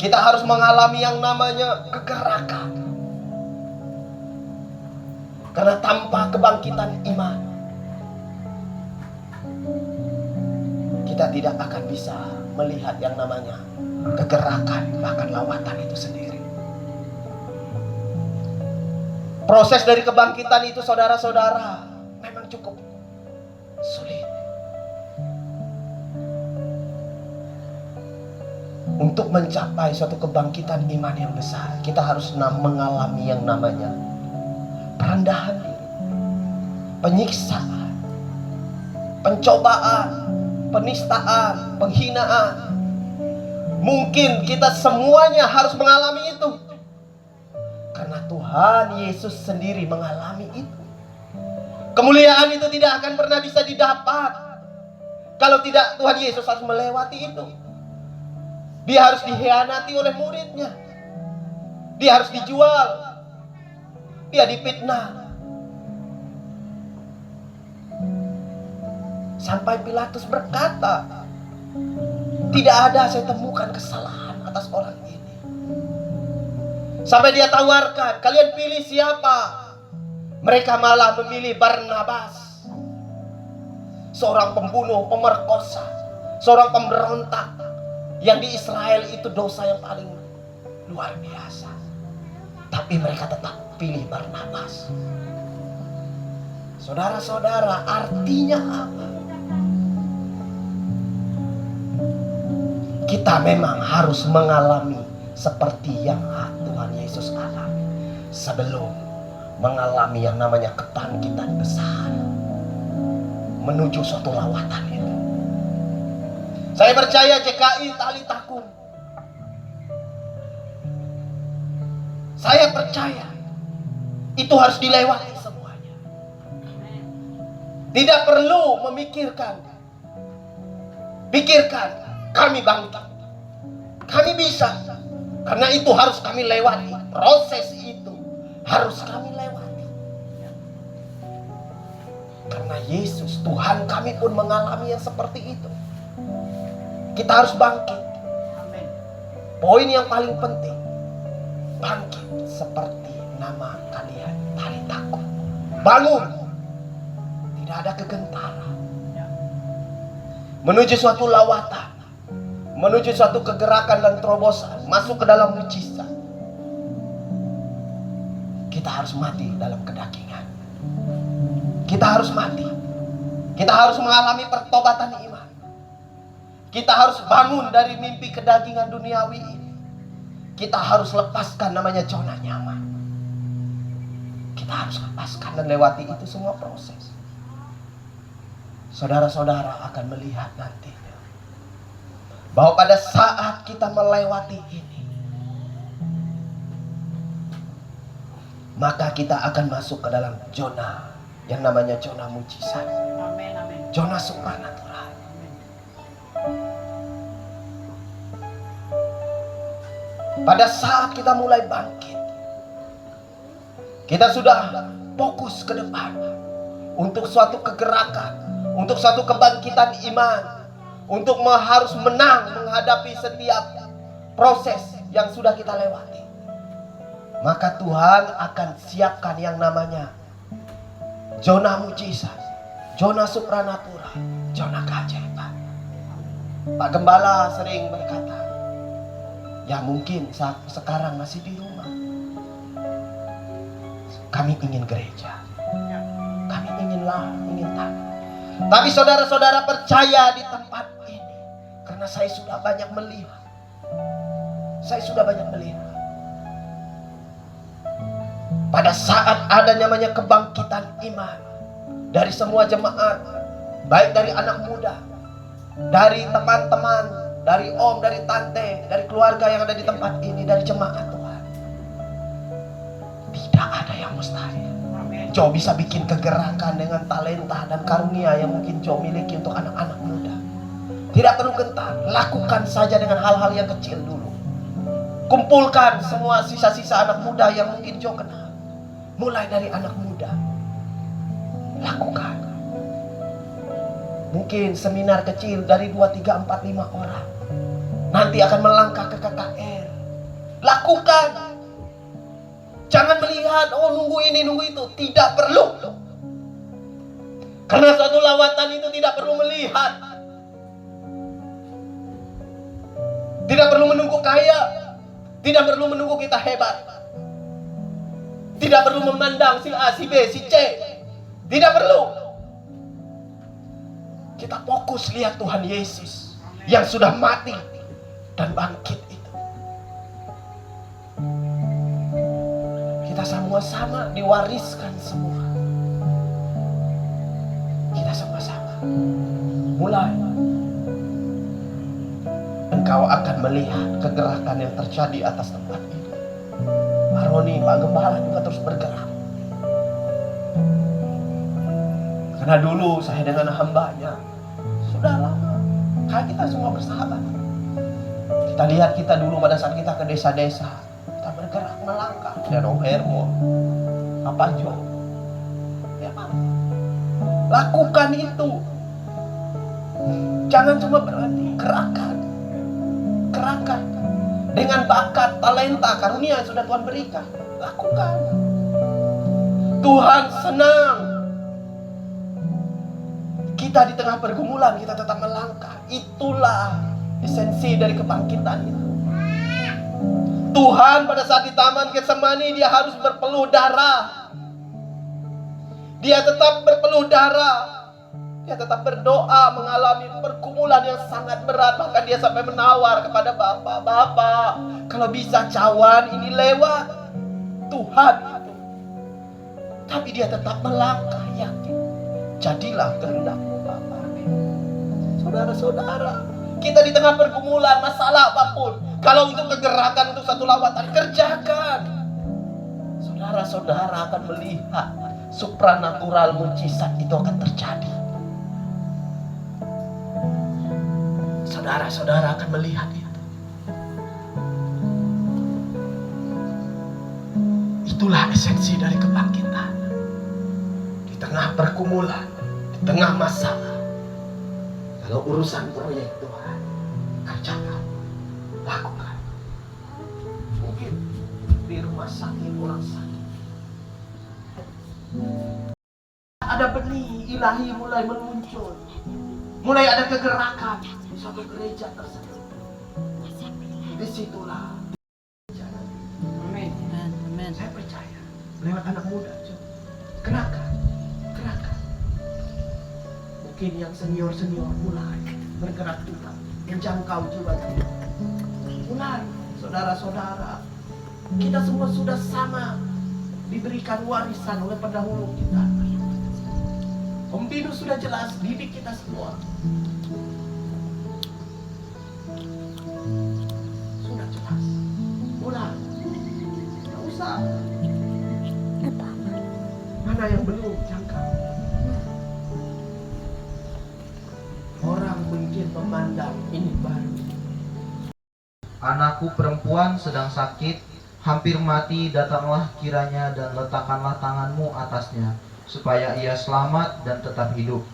Kita harus mengalami yang namanya kegerakan. Karena tanpa kebangkitan iman, kita tidak akan bisa melihat yang namanya kegerakan, bahkan lawatan itu sendiri. Proses dari kebangkitan itu, saudara-saudara, memang cukup sulit. untuk mencapai suatu kebangkitan iman yang besar, kita harus mengalami yang namanya perendahan diri, penyiksaan, pencobaan, penistaan, penghinaan. Mungkin kita semuanya harus mengalami itu, karena Tuhan Yesus sendiri mengalami itu. Kemuliaan itu tidak akan pernah bisa didapat kalau tidak Tuhan Yesus harus melewati itu. Dia harus dikhianati oleh muridnya, dia harus dijual, dia difitnah, sampai Pilatus berkata, tidak ada saya temukan kesalahan atas orang ini. Sampai dia tawarkan, kalian pilih siapa? Mereka malah memilih Barnabas, seorang pembunuh, pemerkosa, seorang pemberontak, yang di Israel itu dosa yang paling luar biasa. Tapi mereka tetap pilih Barnabas. Saudara-saudara, artinya apa? Kita memang harus mengalami seperti yang Tuhan Yesus alami sebelum mengalami yang namanya kebangkitan besar, menuju suatu lawatan itu. Saya percaya JKI Talitakum, saya percaya itu harus dilewati semuanya. Tidak perlu memikirkan, pikirkan kami bangkit, kami bisa, karena itu harus kami lewati. Proses itu harus kami lewati, karena Yesus Tuhan kami pun mengalami yang seperti itu. Kita harus bangkit. Poin yang paling penting, bangkit seperti nama kalian, Talitakum. Bangun, tidak ada kegentaran, menuju suatu lawatan, menuju suatu kegerakan dan terobosan, masuk ke dalam mujizat. Kita harus mati dalam kedagingan. Kita harus mati. Kita harus mengalami pertobatan iman. Kita harus bangun dari mimpi kedagingan duniawi ini. Kita harus lepaskan namanya zona nyaman. Kita harus lepaskan dan lewati itu semua proses. Saudara-saudara akan melihat nantinya bahwa pada saat kita melewati ini, maka kita akan masuk ke dalam zona yang namanya zona mujizat, zona supranatural. Pada saat kita mulai bangkit, kita sudah fokus ke depan untuk suatu kegerakan, untuk suatu kebangkitan iman, untuk harus menang menghadapi setiap proses yang sudah kita lewati. Maka Tuhan akan siapkan yang namanya zona mujizat, zona supranatural, zona keajaiban. Pak Gembala sering berkata, ya mungkin saat sekarang masih di rumah, kami ingin gereja, kami ingin tanah. Tapi saudara-saudara percaya di tempat ini, karena saya sudah banyak melihat. Pada saat ada namanya kebangkitan iman dari semua jemaat, baik dari anak muda, dari teman-teman, dari om, dari tante, dari keluarga yang ada di tempat ini, dari jemaat Tuhan, tidak ada yang mustahil. Joe bisa bikin kegerakan dengan talenta dan karunia yang mungkin Joe miliki untuk anak-anak muda. Tidak perlu gentar, lakukan saja dengan hal-hal yang kecil dulu. Kumpulkan semua sisa-sisa anak muda yang mungkin Joe kenal. Mulai dari anak muda, lakukan. Mungkin seminar kecil dari 2, 3, 4, 5 orang. Nanti akan melangkah ke KKR. Lakukan. Jangan melihat, oh nunggu ini, nunggu itu. Tidak perlu. Karena suatu lawatan itu tidak perlu melihat. Tidak perlu menunggu kaya. Tidak perlu menunggu kita hebat. Tidak perlu memandang si A, si B, si C. Tidak perlu. Kita fokus lihat Tuhan Yesus yang sudah mati, dan bangkit itu. Kita sama-sama diwariskan semua. Kita sama-sama. Mulai engkau akan melihat kegerakan yang terjadi atas tempat ini. Pak Roni, Pak Gembala juga terus bergerak. Karena dulu saya dengan hambanya sudah lama, kayak kita semua bersahabat. Kita lihat kita dulu pada saat kita ke desa-desa, kita bergerak melangkah dan Om Hermo, Papa Jo, ya Pak, lakukan itu. Jangan cuma berhenti, gerakan dengan bakat, talenta, karunia yang sudah Tuhan berikan. Lakukan. Tuhan senang kita di tengah pergumulan kita tetap melangkah. Itulah esensi dari kebangkitan itu. Tuhan pada saat di Taman Getsemani dia harus berpeluh darah. Dia tetap berpeluh darah. Dia tetap berdoa, mengalami pergumulan yang sangat berat. Bahkan dia sampai menawar kepada Bapak, kalau bisa cawan ini lewat. Tuhan itu. Tapi dia tetap melangkah yakin. Jadilah kehendakmu Bapa. Saudara-saudara, kita di tengah pergumulan, masalah apapun, kalau untuk kegerakan, untuk satu lawatan, kerjakan. Saudara-saudara akan melihat supranatural, mujizat itu akan terjadi. Saudara-saudara akan melihat itu. Itulah esensi dari kebangkitan. Di tengah pergumulan, di tengah masalah, kalau urusan proyek Tuhan, kerjakan, lakukan. Mungkin di rumah sakit orang sakit, ada benih ilahi mulai muncul, mulai ada kegerakan di suatu gereja tersebut. Disitulah jalan. Amin. Saya percaya lewat anak muda, gerakan. Mungkin yang senior mulai bergerak juga, menjangkau jiwa kita. Mulai, saudara-saudara, kita semua sudah sama diberikan warisan oleh pendahulu kita. Om Binu sudah jelas didik kita semua. Sudah jelas. Mulai. Tidak usah. Mana yang belum jangkau? Orang mungkin memandang ini baru. Anakku perempuan sedang sakit, hampir mati, datanglah kiranya dan letakkanlah tanganmu atasnya, supaya ia selamat dan tetap hidup.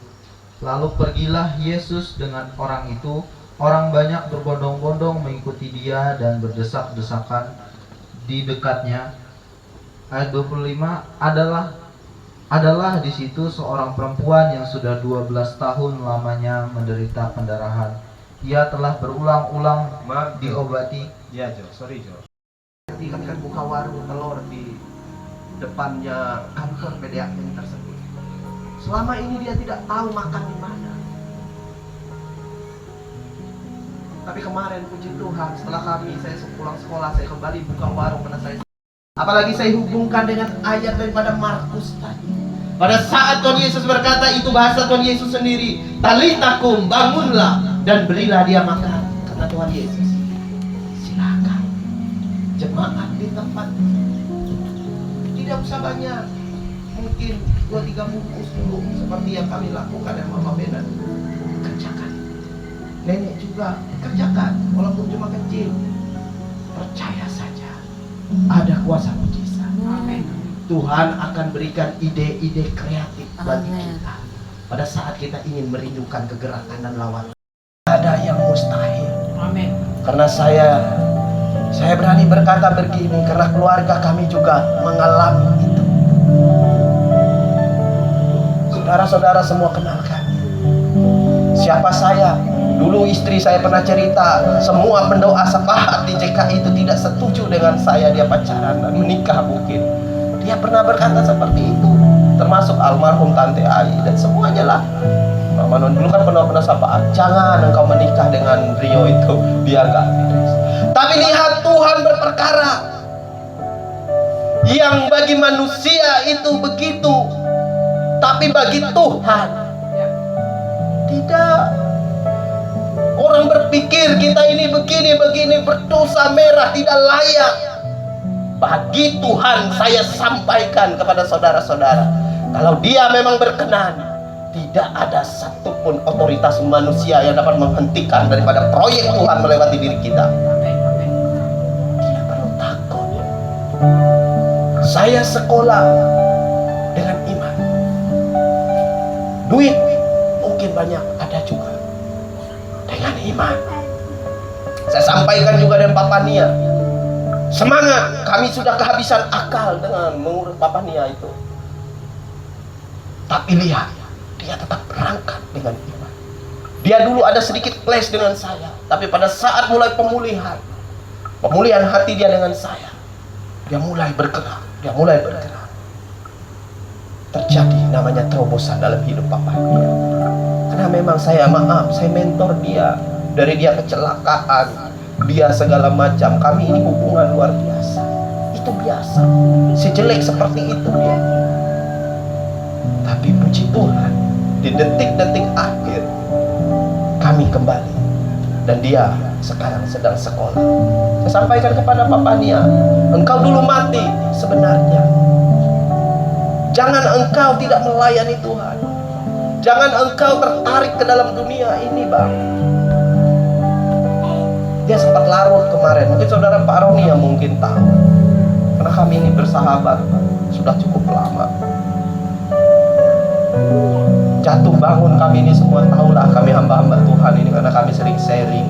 Lalu pergilah Yesus dengan orang itu. Orang banyak berbondong-bondong mengikuti dia dan berdesak-desakan di dekatnya. Ayat 25, adalah di situ seorang perempuan yang sudah 12 tahun lamanya menderita pendarahan. Ia telah berulang-ulang diobati. Ya Jo, sorry Jo. Kami kan buka warung telur di depannya kantor PDAK tersebut. Selama ini dia tidak tahu makan di mana. Tapi kemarin puji Tuhan, setelah saya pulang sekolah, saya kembali buka warung karena saya. Apalagi saya hubungkan dengan ayat daripada Markus tadi. Pada saat Tuhan Yesus berkata, itu bahasa Tuhan Yesus sendiri, talitakum, bangunlah dan berilah dia makan. Karena Tuhan Yesus, silakan jemaat di tempat, tidak usah banyak, mungkin 2-3 bungkus dulu, seperti yang kami lakukan yang Mama Bena. Kerjakan. Nenek juga kerjakan, walaupun cuma kecil. Percaya saja, ada kuasa mujizat. Amin. Tuhan akan berikan ide-ide kreatif bagi kita pada saat kita ingin merindukan kegerakan dan lawan. Ada yang mustahil. Amin. Karena saya berani berkata begini karena keluarga kami juga mengalami itu. Saudara-saudara semua kenal kami. Siapa saya? Dulu istri saya pernah cerita, semua pendoa sepahat di JKI itu tidak setuju dengan saya dia pacaran dan menikah mungkin. Dia pernah berkata seperti itu. termasuk almarhum Tante Ai dan semuanya lah. Mama Non dulu kan pernah sapaan, jangan engkau menikah dengan Rio itu, dia gak beres. Tapi lihat Tuhan berperkara. Yang bagi manusia itu begitu, tapi bagi Tuhan tidak. Orang berpikir kita ini begini berdosa merah, tidak layak. Bagi Tuhan saya sampaikan kepada saudara-saudara, kalau Dia memang berkenan, tidak ada satupun otoritas manusia yang dapat menghentikan daripada proyek Tuhan melewati diri kita. Tidak perlu takut. Saya sekolah dengan iman. Duit mungkin banyak, ada juga dengan iman. Saya sampaikan juga dengan Papa Nia, semangat, kami sudah kehabisan akal dengan mengurus Papa Nia itu. Tapi lihat, dia tetap berangkat dengan iman. Dia dulu ada sedikit clash dengan saya, tapi pada saat mulai pemulihan hati dia dengan saya, dia mulai bergerak, terjadi namanya terobosan dalam hidup Papa Nia. Karena memang saya mentor dia. Dari dia kecelakaan, dia segala macam, kami ini hubungan luar biasa. Itu biasa, sejelek seperti itu dia. Tapi puji Tuhan, di detik-detik akhir kami kembali, dan dia sekarang sedang sekolah. Saya sampaikan kepada Papa Nia, engkau dulu mati sebenarnya. Jangan engkau tidak melayani Tuhan. Jangan engkau tertarik ke dalam dunia ini, Bang. Dia sempat larut kemarin. Mungkin saudara Pak Roni yang mungkin tahu, karena kami ini bersahabat sudah cukup lama. Jatuh bangun kami ini semua tahulah, kami hamba-hamba Tuhan ini, karena kami sering sharing.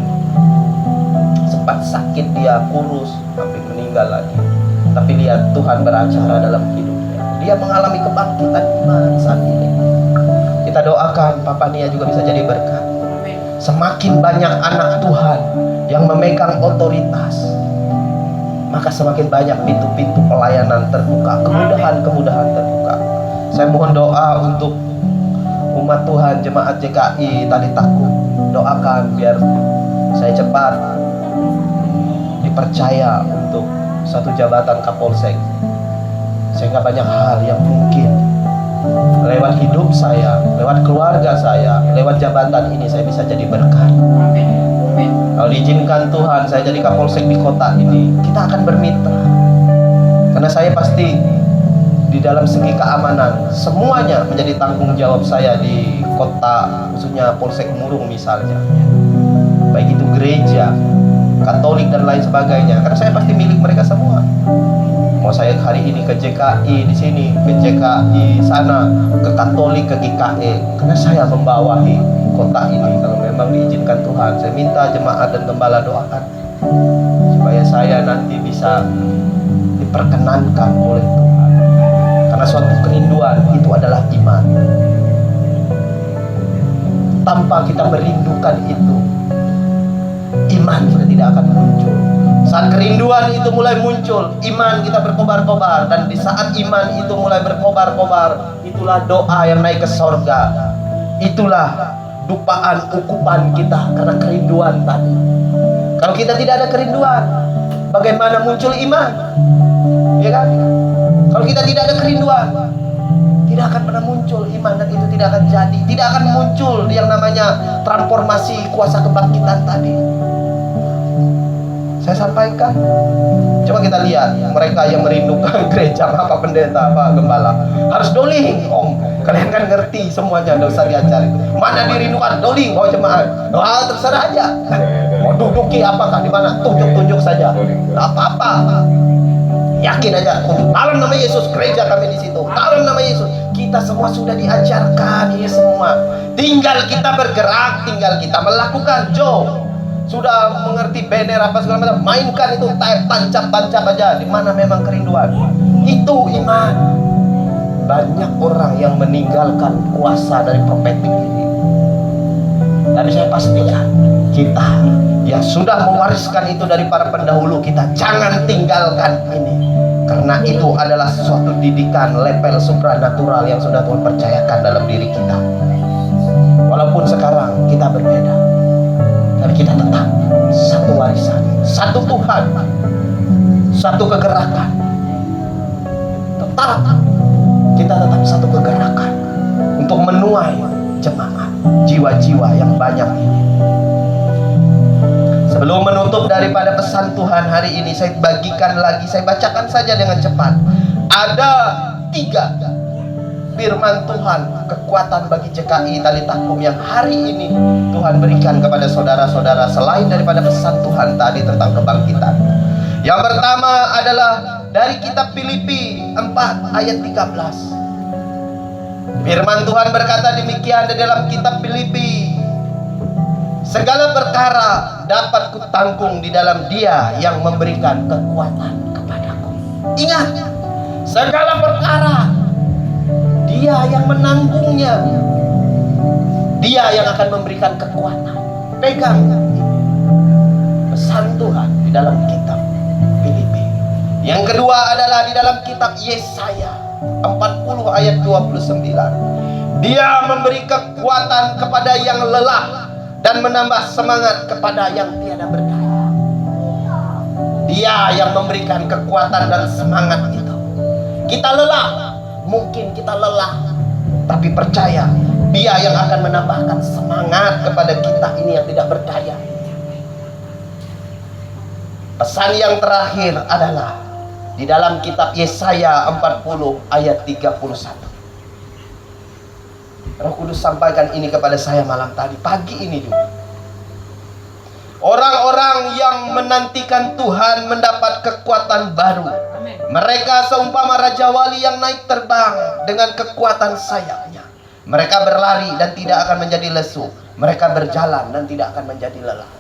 Sempat sakit dia, kurus, sampai meninggal lagi. Tapi lihat Tuhan beracara dalam hidupnya. Dia mengalami kebangkitan iman saat ini. Kita doakan Papa Nia juga bisa jadi berkat. Semakin banyak anak Tuhan yang memegang otoritas, maka semakin banyak pintu-pintu pelayanan terbuka, kemudahan terbuka. Saya mohon doa untuk umat Tuhan, jemaat JKI Tali Takut. Doakan biar saya cepat dipercaya untuk satu jabatan Kapolsek, sehingga banyak hal yang mungkin lewat hidup saya, lewat keluarga saya, lewat jabatan ini saya bisa jadi berkat. Kalau diizinkan Tuhan saya jadi Kapolsek di kota ini, kita akan bermitra. Karena saya pasti di dalam segi keamanan semuanya menjadi tanggung jawab saya di kota, khususnya Polsek Murung misalnya. Baik itu gereja, Katolik dan lain sebagainya. Karena saya pasti milik mereka semua. Mau saya hari ini ke JKI di sini, ke JKI sana, ke Katolik, ke GKE, karena saya membawahi kota ini. Kalau memang diizinkan Tuhan, saya minta jemaat dan gembala doakan supaya saya nanti bisa diperkenankan oleh Tuhan. Karena suatu kerinduan itu adalah iman. Tanpa kita merindukan itu, iman kita tidak akan muncul. Saat kerinduan itu mulai muncul, iman kita berkobar-kobar. Dan di saat iman itu mulai berkobar-kobar, itulah doa yang naik ke sorga. Itulah dupaan ukupan kita karena kerinduan tadi. Kalau kita tidak ada kerinduan, bagaimana muncul iman? Ya kan? Kalau kita tidak ada kerinduan, tidak akan pernah muncul iman, dan itu tidak akan jadi. Tidak akan muncul yang namanya transformasi kuasa kebangkitan tadi. Saya sampaikan, coba kita lihat mereka yang merindukan gereja, apa pendeta, apa gembala, harus doling. Om, kalian kan ngerti semuanya, nggak usah diajarin. Mana dirindukan, doling. Oh jemaat, terserah aja. Mau duduki apakah di mana, tunjuk saja. Nggak apa-apa. Yakin aja. Dalam nama Yesus, gereja kami di situ. Dalam nama Yesus, kita semua sudah diajarkan ini semua. Tinggal kita bergerak, tinggal kita melakukan. Sudah mengerti banner apa segala macam, mainkan itu, tancap aja. Di mana memang kerinduan, itu iman. Banyak orang yang meninggalkan kuasa dari prophetic ini. Tapi saya pastikan kita yang sudah mewariskan itu dari para pendahulu kita, jangan tinggalkan ini. Karena itu adalah suatu didikan level supranatural yang sudah Tuhan percayakan dalam diri kita. Walaupun sekarang kita berbeda, tapi kita tetap satu warisan, satu Tuhan, satu kegerakan. Kita tetap satu kegerakan untuk menuai jemaat, jiwa-jiwa yang banyak ini. Sebelum menutup daripada pesan Tuhan hari ini, saya bagikan lagi, saya bacakan saja dengan cepat. Ada 3 firman Tuhan, kekuatan bagi JKI Tali Takum yang hari ini Tuhan berikan kepada saudara-saudara selain daripada pesan Tuhan tadi tentang kebangkitan. Yang pertama adalah dari kitab Filipi 4 ayat 13. Firman Tuhan berkata demikian di dalam kitab Filipi, segala perkara dapat kutanggung di dalam Dia yang memberikan kekuatan kepadaku. Ingat, segala perkara Dia yang menanggungnya, Dia yang akan memberikan kekuatan. Pegang pesan Tuhan di dalam kitab Filipi. Yang kedua adalah di dalam kitab Yesaya 40 ayat 29. Dia memberi kekuatan kepada yang lelah dan menambah semangat kepada yang tiada berdaya. Dia yang memberikan kekuatan dan semangat itu. Kita lelah, mungkin kita lelah, tapi percaya Dia yang akan menambahkan semangat kepada kita ini yang tidak berdaya. Pesan yang terakhir adalah di dalam kitab Yesaya 40 ayat 31. Roh Kudus sampaikan ini kepada saya malam tadi, pagi ini juga. Orang-orang yang menantikan Tuhan mendapat kekuatan baru. Mereka seumpama Raja Wali yang naik terbang dengan kekuatan sayapnya. Mereka berlari dan tidak akan menjadi lesu. Mereka berjalan dan tidak akan menjadi lelah.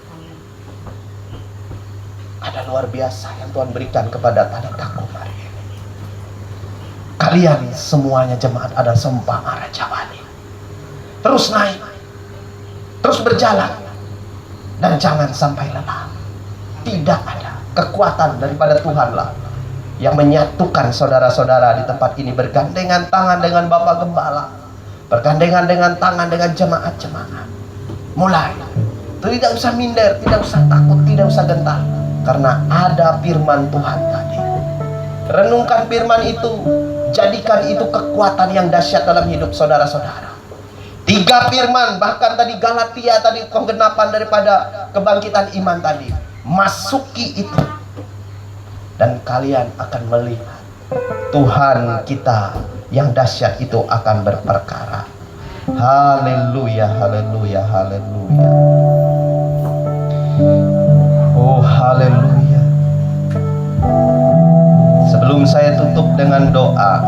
Ada luar biasa yang Tuhan berikan kepada Tali Takum hari ini. Kalian semuanya jemaat ada seumpama Raja Wali. Terus naik, terus berjalan, dan jangan sampai lelah. Tidak ada kekuatan daripada Tuhanlah yang menyatukan saudara-saudara di tempat ini, bergandengan tangan dengan Bapak Gembala, bergandengan dengan tangan dengan jemaat-jemaat. Mulai, tidak usah minder, tidak usah takut, tidak usah gentar, karena ada firman Tuhan tadi. Renungkan firman itu, jadikan itu kekuatan yang dahsyat dalam hidup saudara-saudara. 3 firman, bahkan tadi Galatia tadi, penggenapan daripada kebangkitan iman tadi. Masuki itu, dan kalian akan melihat Tuhan kita yang dahsyat itu akan berperkara. Haleluya, haleluya, haleluya. Oh, haleluya. Sebelum saya tutup dengan doa,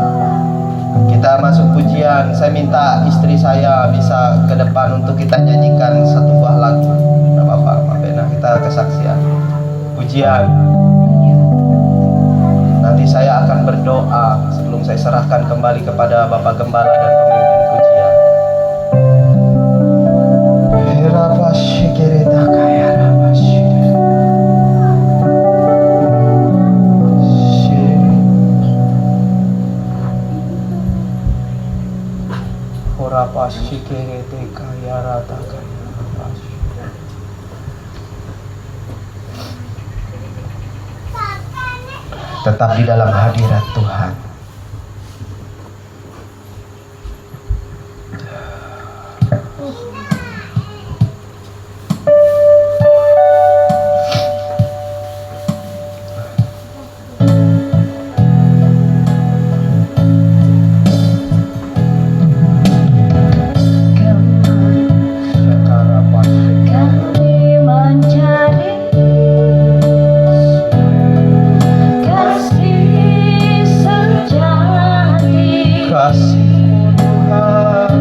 kita masuk pujian. Saya minta istri saya bisa ke depan untuk kita nyanyikan satu buah lagu. Tidak apa-apa, Mabena, kita kesaksian pujian. Nanti saya akan berdoa sebelum saya serahkan kembali kepada Bapak Gembala dan pemimpin pujian. Tetap di dalam hadirat Tuhan. Kasih Tuhan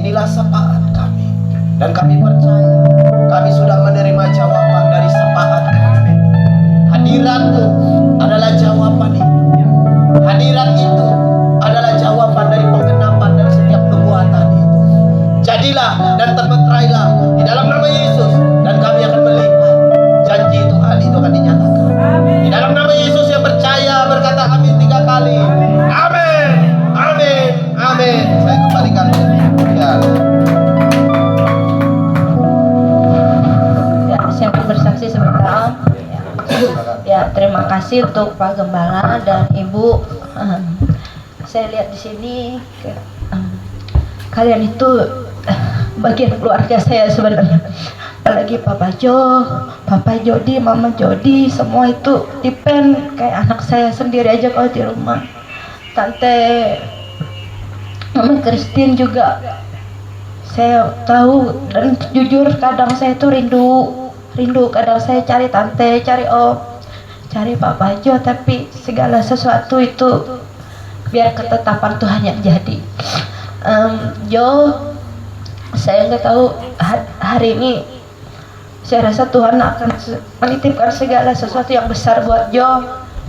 inilah sepakat kami. Dan kami percaya kami sudah menerima jawaban dari sepakat kami. Hadiratmu adalah jawaban itu. Hadirat itu adalah jawaban dari penggenapan dari setiap nubuatan itu. Jadilah dan termeterailah di dalam nama Yesus, dan kami akan melihat janji Tuhan itu akan dinyatakan. Di dalam nama Yesus yang percaya berkata amin 3 kali. Amin, amin, amin. Saya kembalikan ya. Saya akan bersaksi sebentar. Ya, terima kasih untuk Pak Gembala dan Ibu. Saya lihat di sini kalian itu bagian keluarga saya sebenarnya. Apalagi Papa Jo, Papa Jody, Mama Jody, semua itu depend kayak anak saya sendiri aja kalau di rumah. Tante Mama Christine juga saya tahu, dan jujur kadang saya tuh rindu kadang saya cari tante, cari om, cari Papa Jo, tapi segala sesuatu itu biar ketetapan Tuhan yang jadi. Jo, saya nggak tahu hari ini saya rasa Tuhan akan menitipkan segala sesuatu yang besar buat Jo.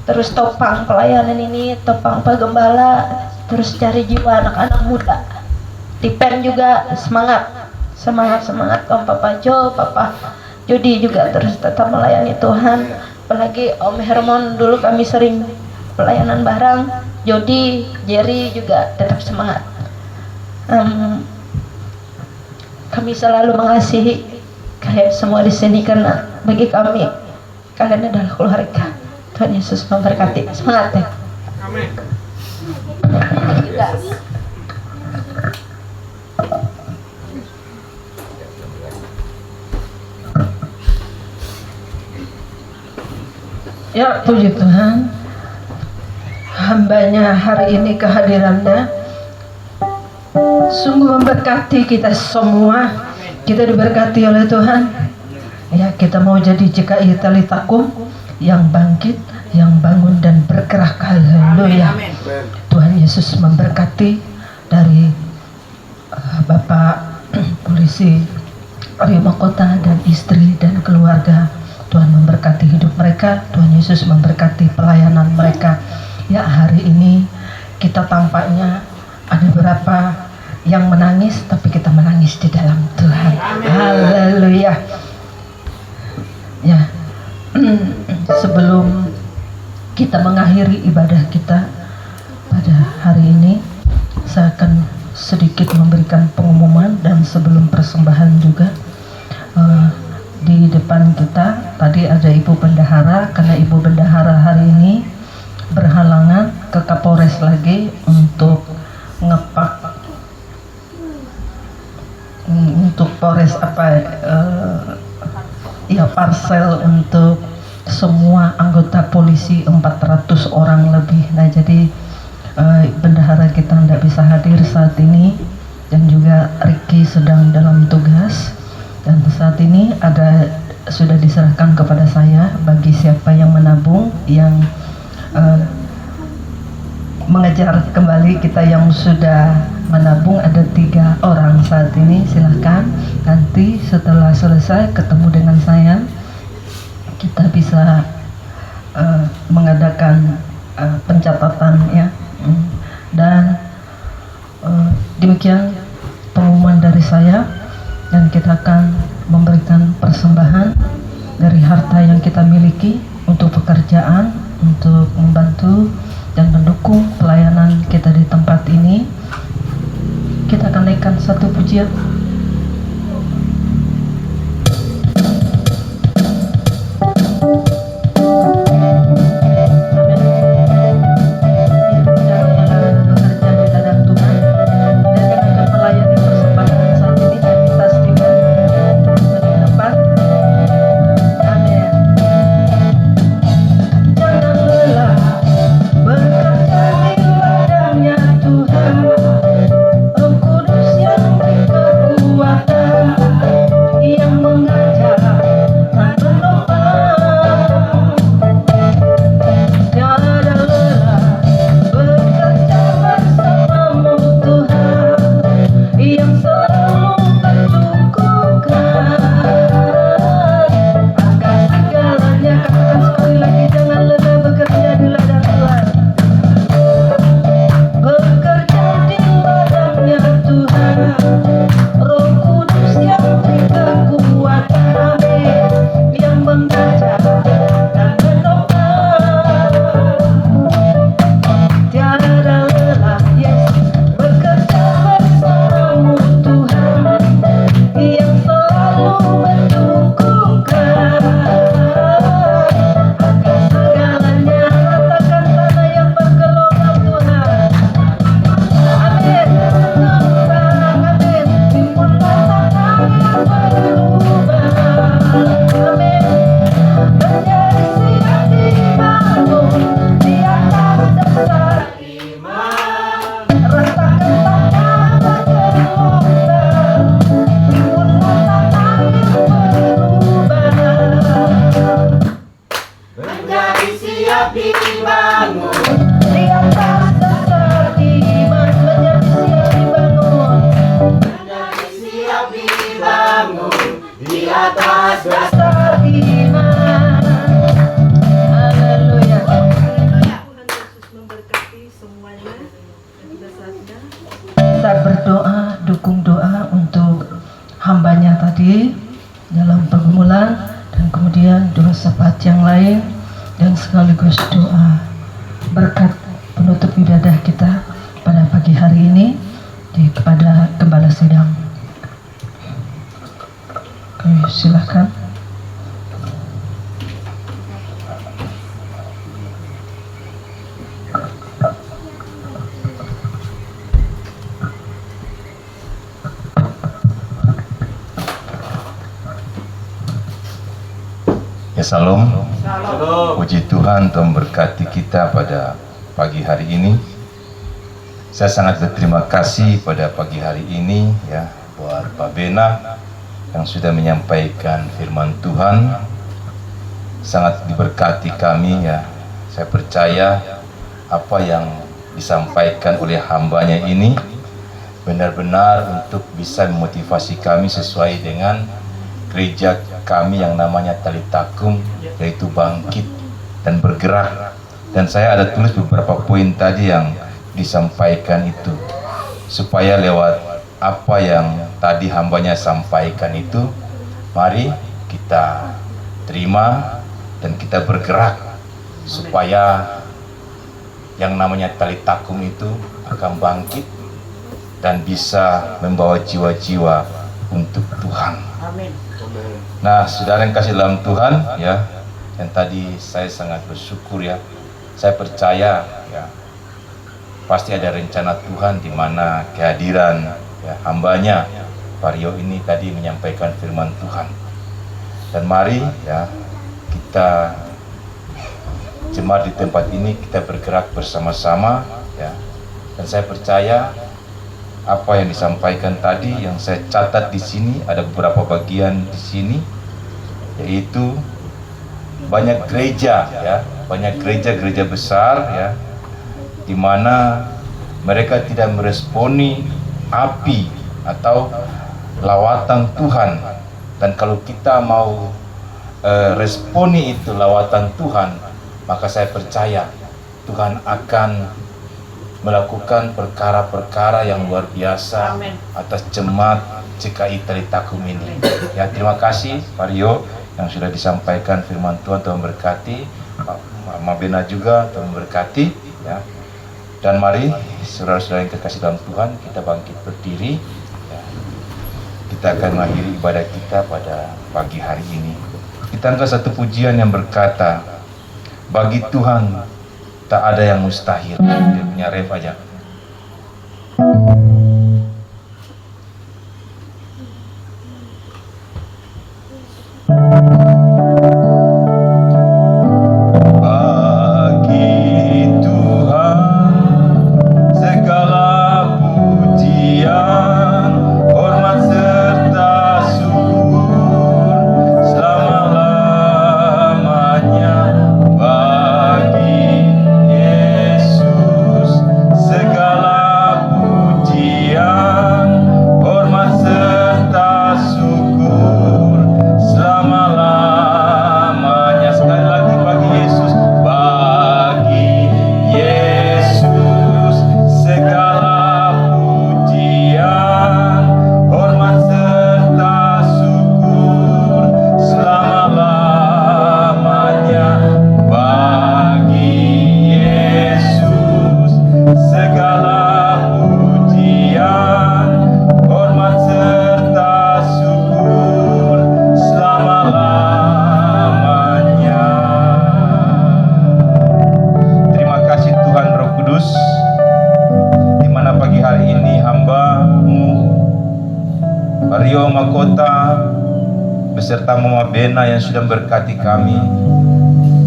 Terus topang pelayanan ini, topang Pak Gembala, terus cari jiwa anak-anak muda. Dipen juga semangat Om Papa Jo, Papa Jody juga terus tetap melayani Tuhan. Apalagi Om Hermon, dulu kami sering pelayanan bareng. Jody, Jerry juga tetap semangat. Kami selalu mengasihi kalian semua di sini karena bagi kami kalian adalah keluarga. Tuhan Yesus memberkati. Semangat ya. Amin. Ya, puji Tuhan, hambanya hari ini kehadirannya sungguh memberkati kita semua. Kita diberkati oleh Tuhan. Ya, kita mau jadi JKI Talitakum yang bangkit, yang bangun dan bergerak. Haleluya. Tuhan Yesus memberkati dari Bapak Polisi Rima Kota dan istri dan keluarga. Tuhan memberkati hidup mereka. Tuhan Yesus memberkati pelayanan mereka. Ya, hari ini kita tampaknya ada beberapa yang menangis, tapi kita menangis di dalam Tuhan. Haleluya. Ya, sebelum kita mengakhiri ibadah kita pada hari ini, saya akan sedikit memberikan pengumuman. Dan sebelum persembahan juga, di depan kita tadi ada Ibu Bendahara, karena Ibu Bendahara hari ini berhalangan ke Kapolres lagi untuk ngepak untuk Polres parcel untuk semua anggota polisi 400 orang lebih. Nah, jadi bendahara kita tidak bisa hadir saat ini, dan juga Ricky sedang dalam tugas. Dan saat ini sudah diserahkan kepada saya bagi siapa yang menabung, yang mengejar kembali kita yang sudah menabung. Ada 3 orang saat ini. Silahkan nanti setelah selesai ketemu dengan saya, kita bisa mengadakan pencatatan ya. Dan demikian pengumuman dari saya, dan kita akan memberikan persembahan dari harta yang kita miliki untuk pekerjaan, untuk membantu dan mendukung pelayanan kita di tempat ini. Kita akan naikkan satu pujian. Tuhan, Roh Kudus yang berkekuatan. Kita berdoa, dukung doa untuk hambanya tadi dalam pergumulan, dan kemudian doa syafaat yang lain, dan sekaligus doa berkat penutup ibadah kita pada pagi hari ini kepada Gembala Sidang. Oke, silakan. Ya, salam. Shalom. Puji Tuhan, Tuhan berkati kita pada pagi hari ini. Saya sangat berterima kasih pada pagi hari ini ya buat Pak Bena yang sudah menyampaikan firman Tuhan. Sangat diberkati kami ya. Saya percaya apa yang disampaikan oleh hambanya ini benar-benar untuk bisa memotivasi kami sesuai dengan gereja kami yang namanya Talitakum, yaitu bangkit dan bergerak. Dan saya ada tulis beberapa poin tadi yang disampaikan itu, supaya lewat apa yang tadi hambanya sampaikan itu, mari kita terima dan kita bergerak supaya yang namanya Talitakum itu akan bangkit dan bisa membawa jiwa-jiwa untuk Tuhan. Nah, saudara yang kasih dalam Tuhan ya, yang tadi saya sangat bersyukur ya. Saya percaya ya, pasti ada rencana Tuhan di mana kehadiran ya, hambanya Pak Rio ini tadi menyampaikan firman Tuhan. Dan mari ya kita jemaat di tempat ini kita bergerak bersama-sama ya. Dan saya percaya apa yang disampaikan tadi, yang saya catat di sini ada beberapa bagian di sini, yaitu banyak gereja ya, banyak gereja-gereja besar ya, di mana mereka tidak meresponi api atau lawatan Tuhan. Dan kalau kita mau responi itu lawatan Tuhan, maka saya percaya Tuhan akan melakukan perkara-perkara yang luar biasa. Amen. Atas jemaat GKI Talitakum ini. Ya, terima kasih Pak Rio yang sudah disampaikan firman Tuhan. Tuhan berkati, Mama Bena juga Tuhan berkati ya. Dan mari saudara-saudara yang terkasih dalam Tuhan, kita bangkit berdiri ya. Kita akan mengakhiri ibadah kita pada pagi hari ini. Kita angkat satu pujian yang berkata, bagi Tuhan tak ada yang mustahil. Dia punya ref aja. Bagi Tuhan segala pujian, hormat serta syukur selama-lamanya. Bagi Yesus segala pujian, hormat serta syukur selama-lamanya. Sekali lagi, bagi Yesus, bagi Yesus segala pujian, hormat serta syukur selama-lamanya. Bagi Yesus segala pujian, hormat serta syukur selama-lamanya. Terima kasih Tuhan Roh Kudus, di mana pagi hari ini hamba-Mu Rio Makota beserta Mama Bena yang sudah berkati kami,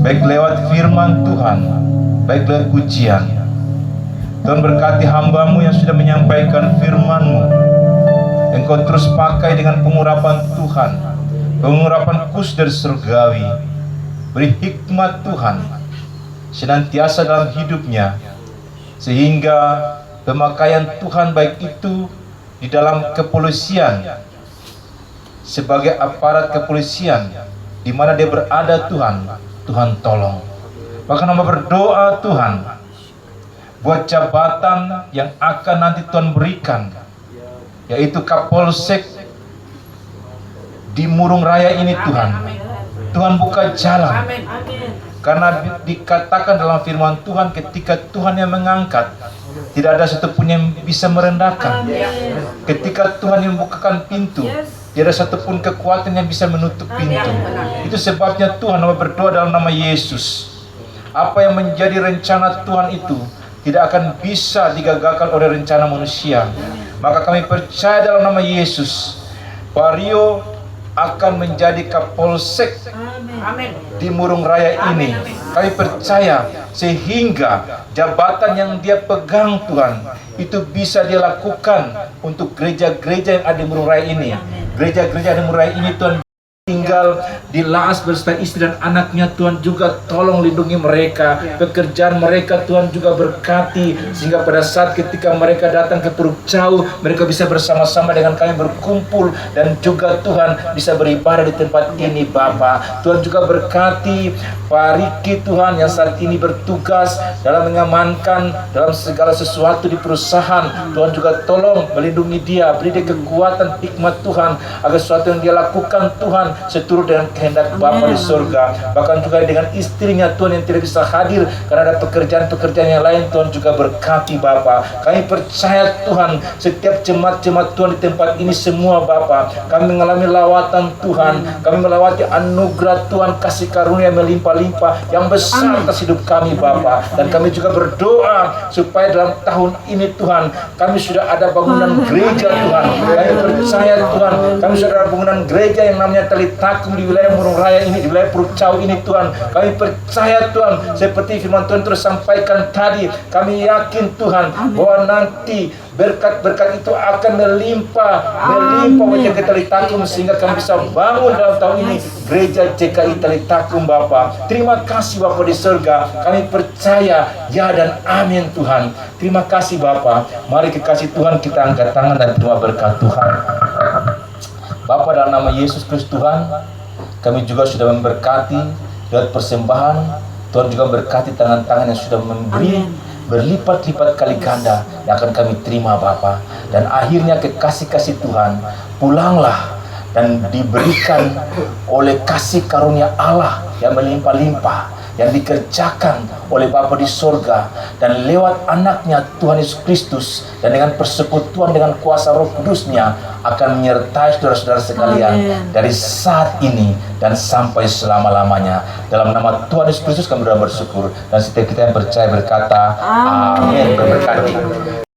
baik lewat firman Tuhan, baik lewat pujian. Tuhan berkati hamba-Mu yang sudah menyampaikan firman-Mu. Engkau terus pakai dengan pengurapan Tuhan, pengurapan khusus dari surgawi. Beri hikmat Tuhan senantiasa dalam hidupnya, sehingga pemakaian Tuhan baik itu di dalam kepolisian, sebagai aparat kepolisian di mana dia berada, Tuhan tolong. Bahkan hamba berdoa Tuhan, buat jabatan yang akan nanti Tuhan berikan, yaitu Kapolsek di Murung Raya ini Tuhan. Tuhan buka jalan. Karena dikatakan dalam firman Tuhan, ketika Tuhan yang mengangkat, tidak ada satupun yang bisa merendahkan. Ketika Tuhan yang membukakan pintu, tidak ada satupun kekuatan yang bisa menutup pintu. Itu sebabnya Tuhan berdoa dalam nama Yesus. Apa yang menjadi rencana Tuhan itu tidak akan bisa digagalkan oleh rencana manusia. Maka kami percaya dalam nama Yesus, Pak Rio akan menjadi Kapolsek di Murung Raya ini. Kami percaya sehingga jabatan yang dia pegang Tuhan itu bisa dia lakukan untuk gereja-gereja yang ada di Murung Raya ini. Gereja-gereja di Murung Raya ini Tuhan tinggal di Laas beserta istri dan anaknya. Tuhan juga tolong lindungi mereka, pekerjaan mereka Tuhan juga berkati, sehingga pada saat ketika mereka datang ke Puruk Jauh, mereka bisa bersama-sama dengan kami berkumpul, dan juga Tuhan bisa beribadah di tempat ini Bapa. Tuhan juga berkati Pak Riki Tuhan yang saat ini bertugas dalam mengamankan dalam segala sesuatu di perusahaan. Tuhan juga tolong melindungi dia, beri dia kekuatan hikmat Tuhan, agar sesuatu yang dia lakukan Tuhan seturut dengan kehendak Bapa di surga. Bahkan juga dengan istrinya Tuhan yang tidak bisa hadir karena ada pekerjaan-pekerjaan yang lain, Tuhan juga berkati Bapa. Kami percaya Tuhan, setiap jemaat-jemaat Tuhan di tempat ini semua Bapa, kami mengalami lawatan Tuhan, kami melawati anugerah Tuhan, kasih karunia melimpah-limpah yang besar atas hidup kami Bapa. Dan kami juga berdoa supaya dalam tahun ini Tuhan, kami sudah ada bangunan gereja Tuhan. Kami percaya Tuhan, kami sudah ada bangunan gereja yang namanya Talitakum di wilayah Murung Raya ini, di wilayah Puruk Jauh ini Tuhan. Kami percaya Tuhan, seperti firman Tuhan terus sampaikan tadi, kami yakin Tuhan bahwa nanti berkat-berkat itu akan melimpah wajah ke Talitakum, sehingga kami bisa bangun dalam tahun ini gereja CKI Talitakum Bapa. Terima kasih Bapa di surga, kami percaya ya dan amin Tuhan. Terima kasih Bapa. Mari kekasih Tuhan kita angkat tangan dan terima berkat Tuhan. Bapa, dalam nama Yesus Kristus Tuhan, kami juga sudah memberkati lewat persembahan. Tuhan juga berkati tangan-tangan yang sudah memberi berlipat-lipat kali ganda yang akan kami terima Bapa. Dan akhirnya kekasih-kasih Tuhan, pulanglah dan diberikan oleh kasih karunia Allah yang melimpah-limpah, yang dikerjakan oleh Bapa di sorga, dan lewat anaknya Tuhan Yesus Kristus, dan dengan persekutuan dengan kuasa Roh Kudusnya akan menyertai saudara-saudara sekalian dari saat ini dan sampai selama-lamanya. Dalam nama Tuhan Yesus Kristus kami berdoa bersyukur, dan setiap kita yang percaya berkata amin. Berberkati.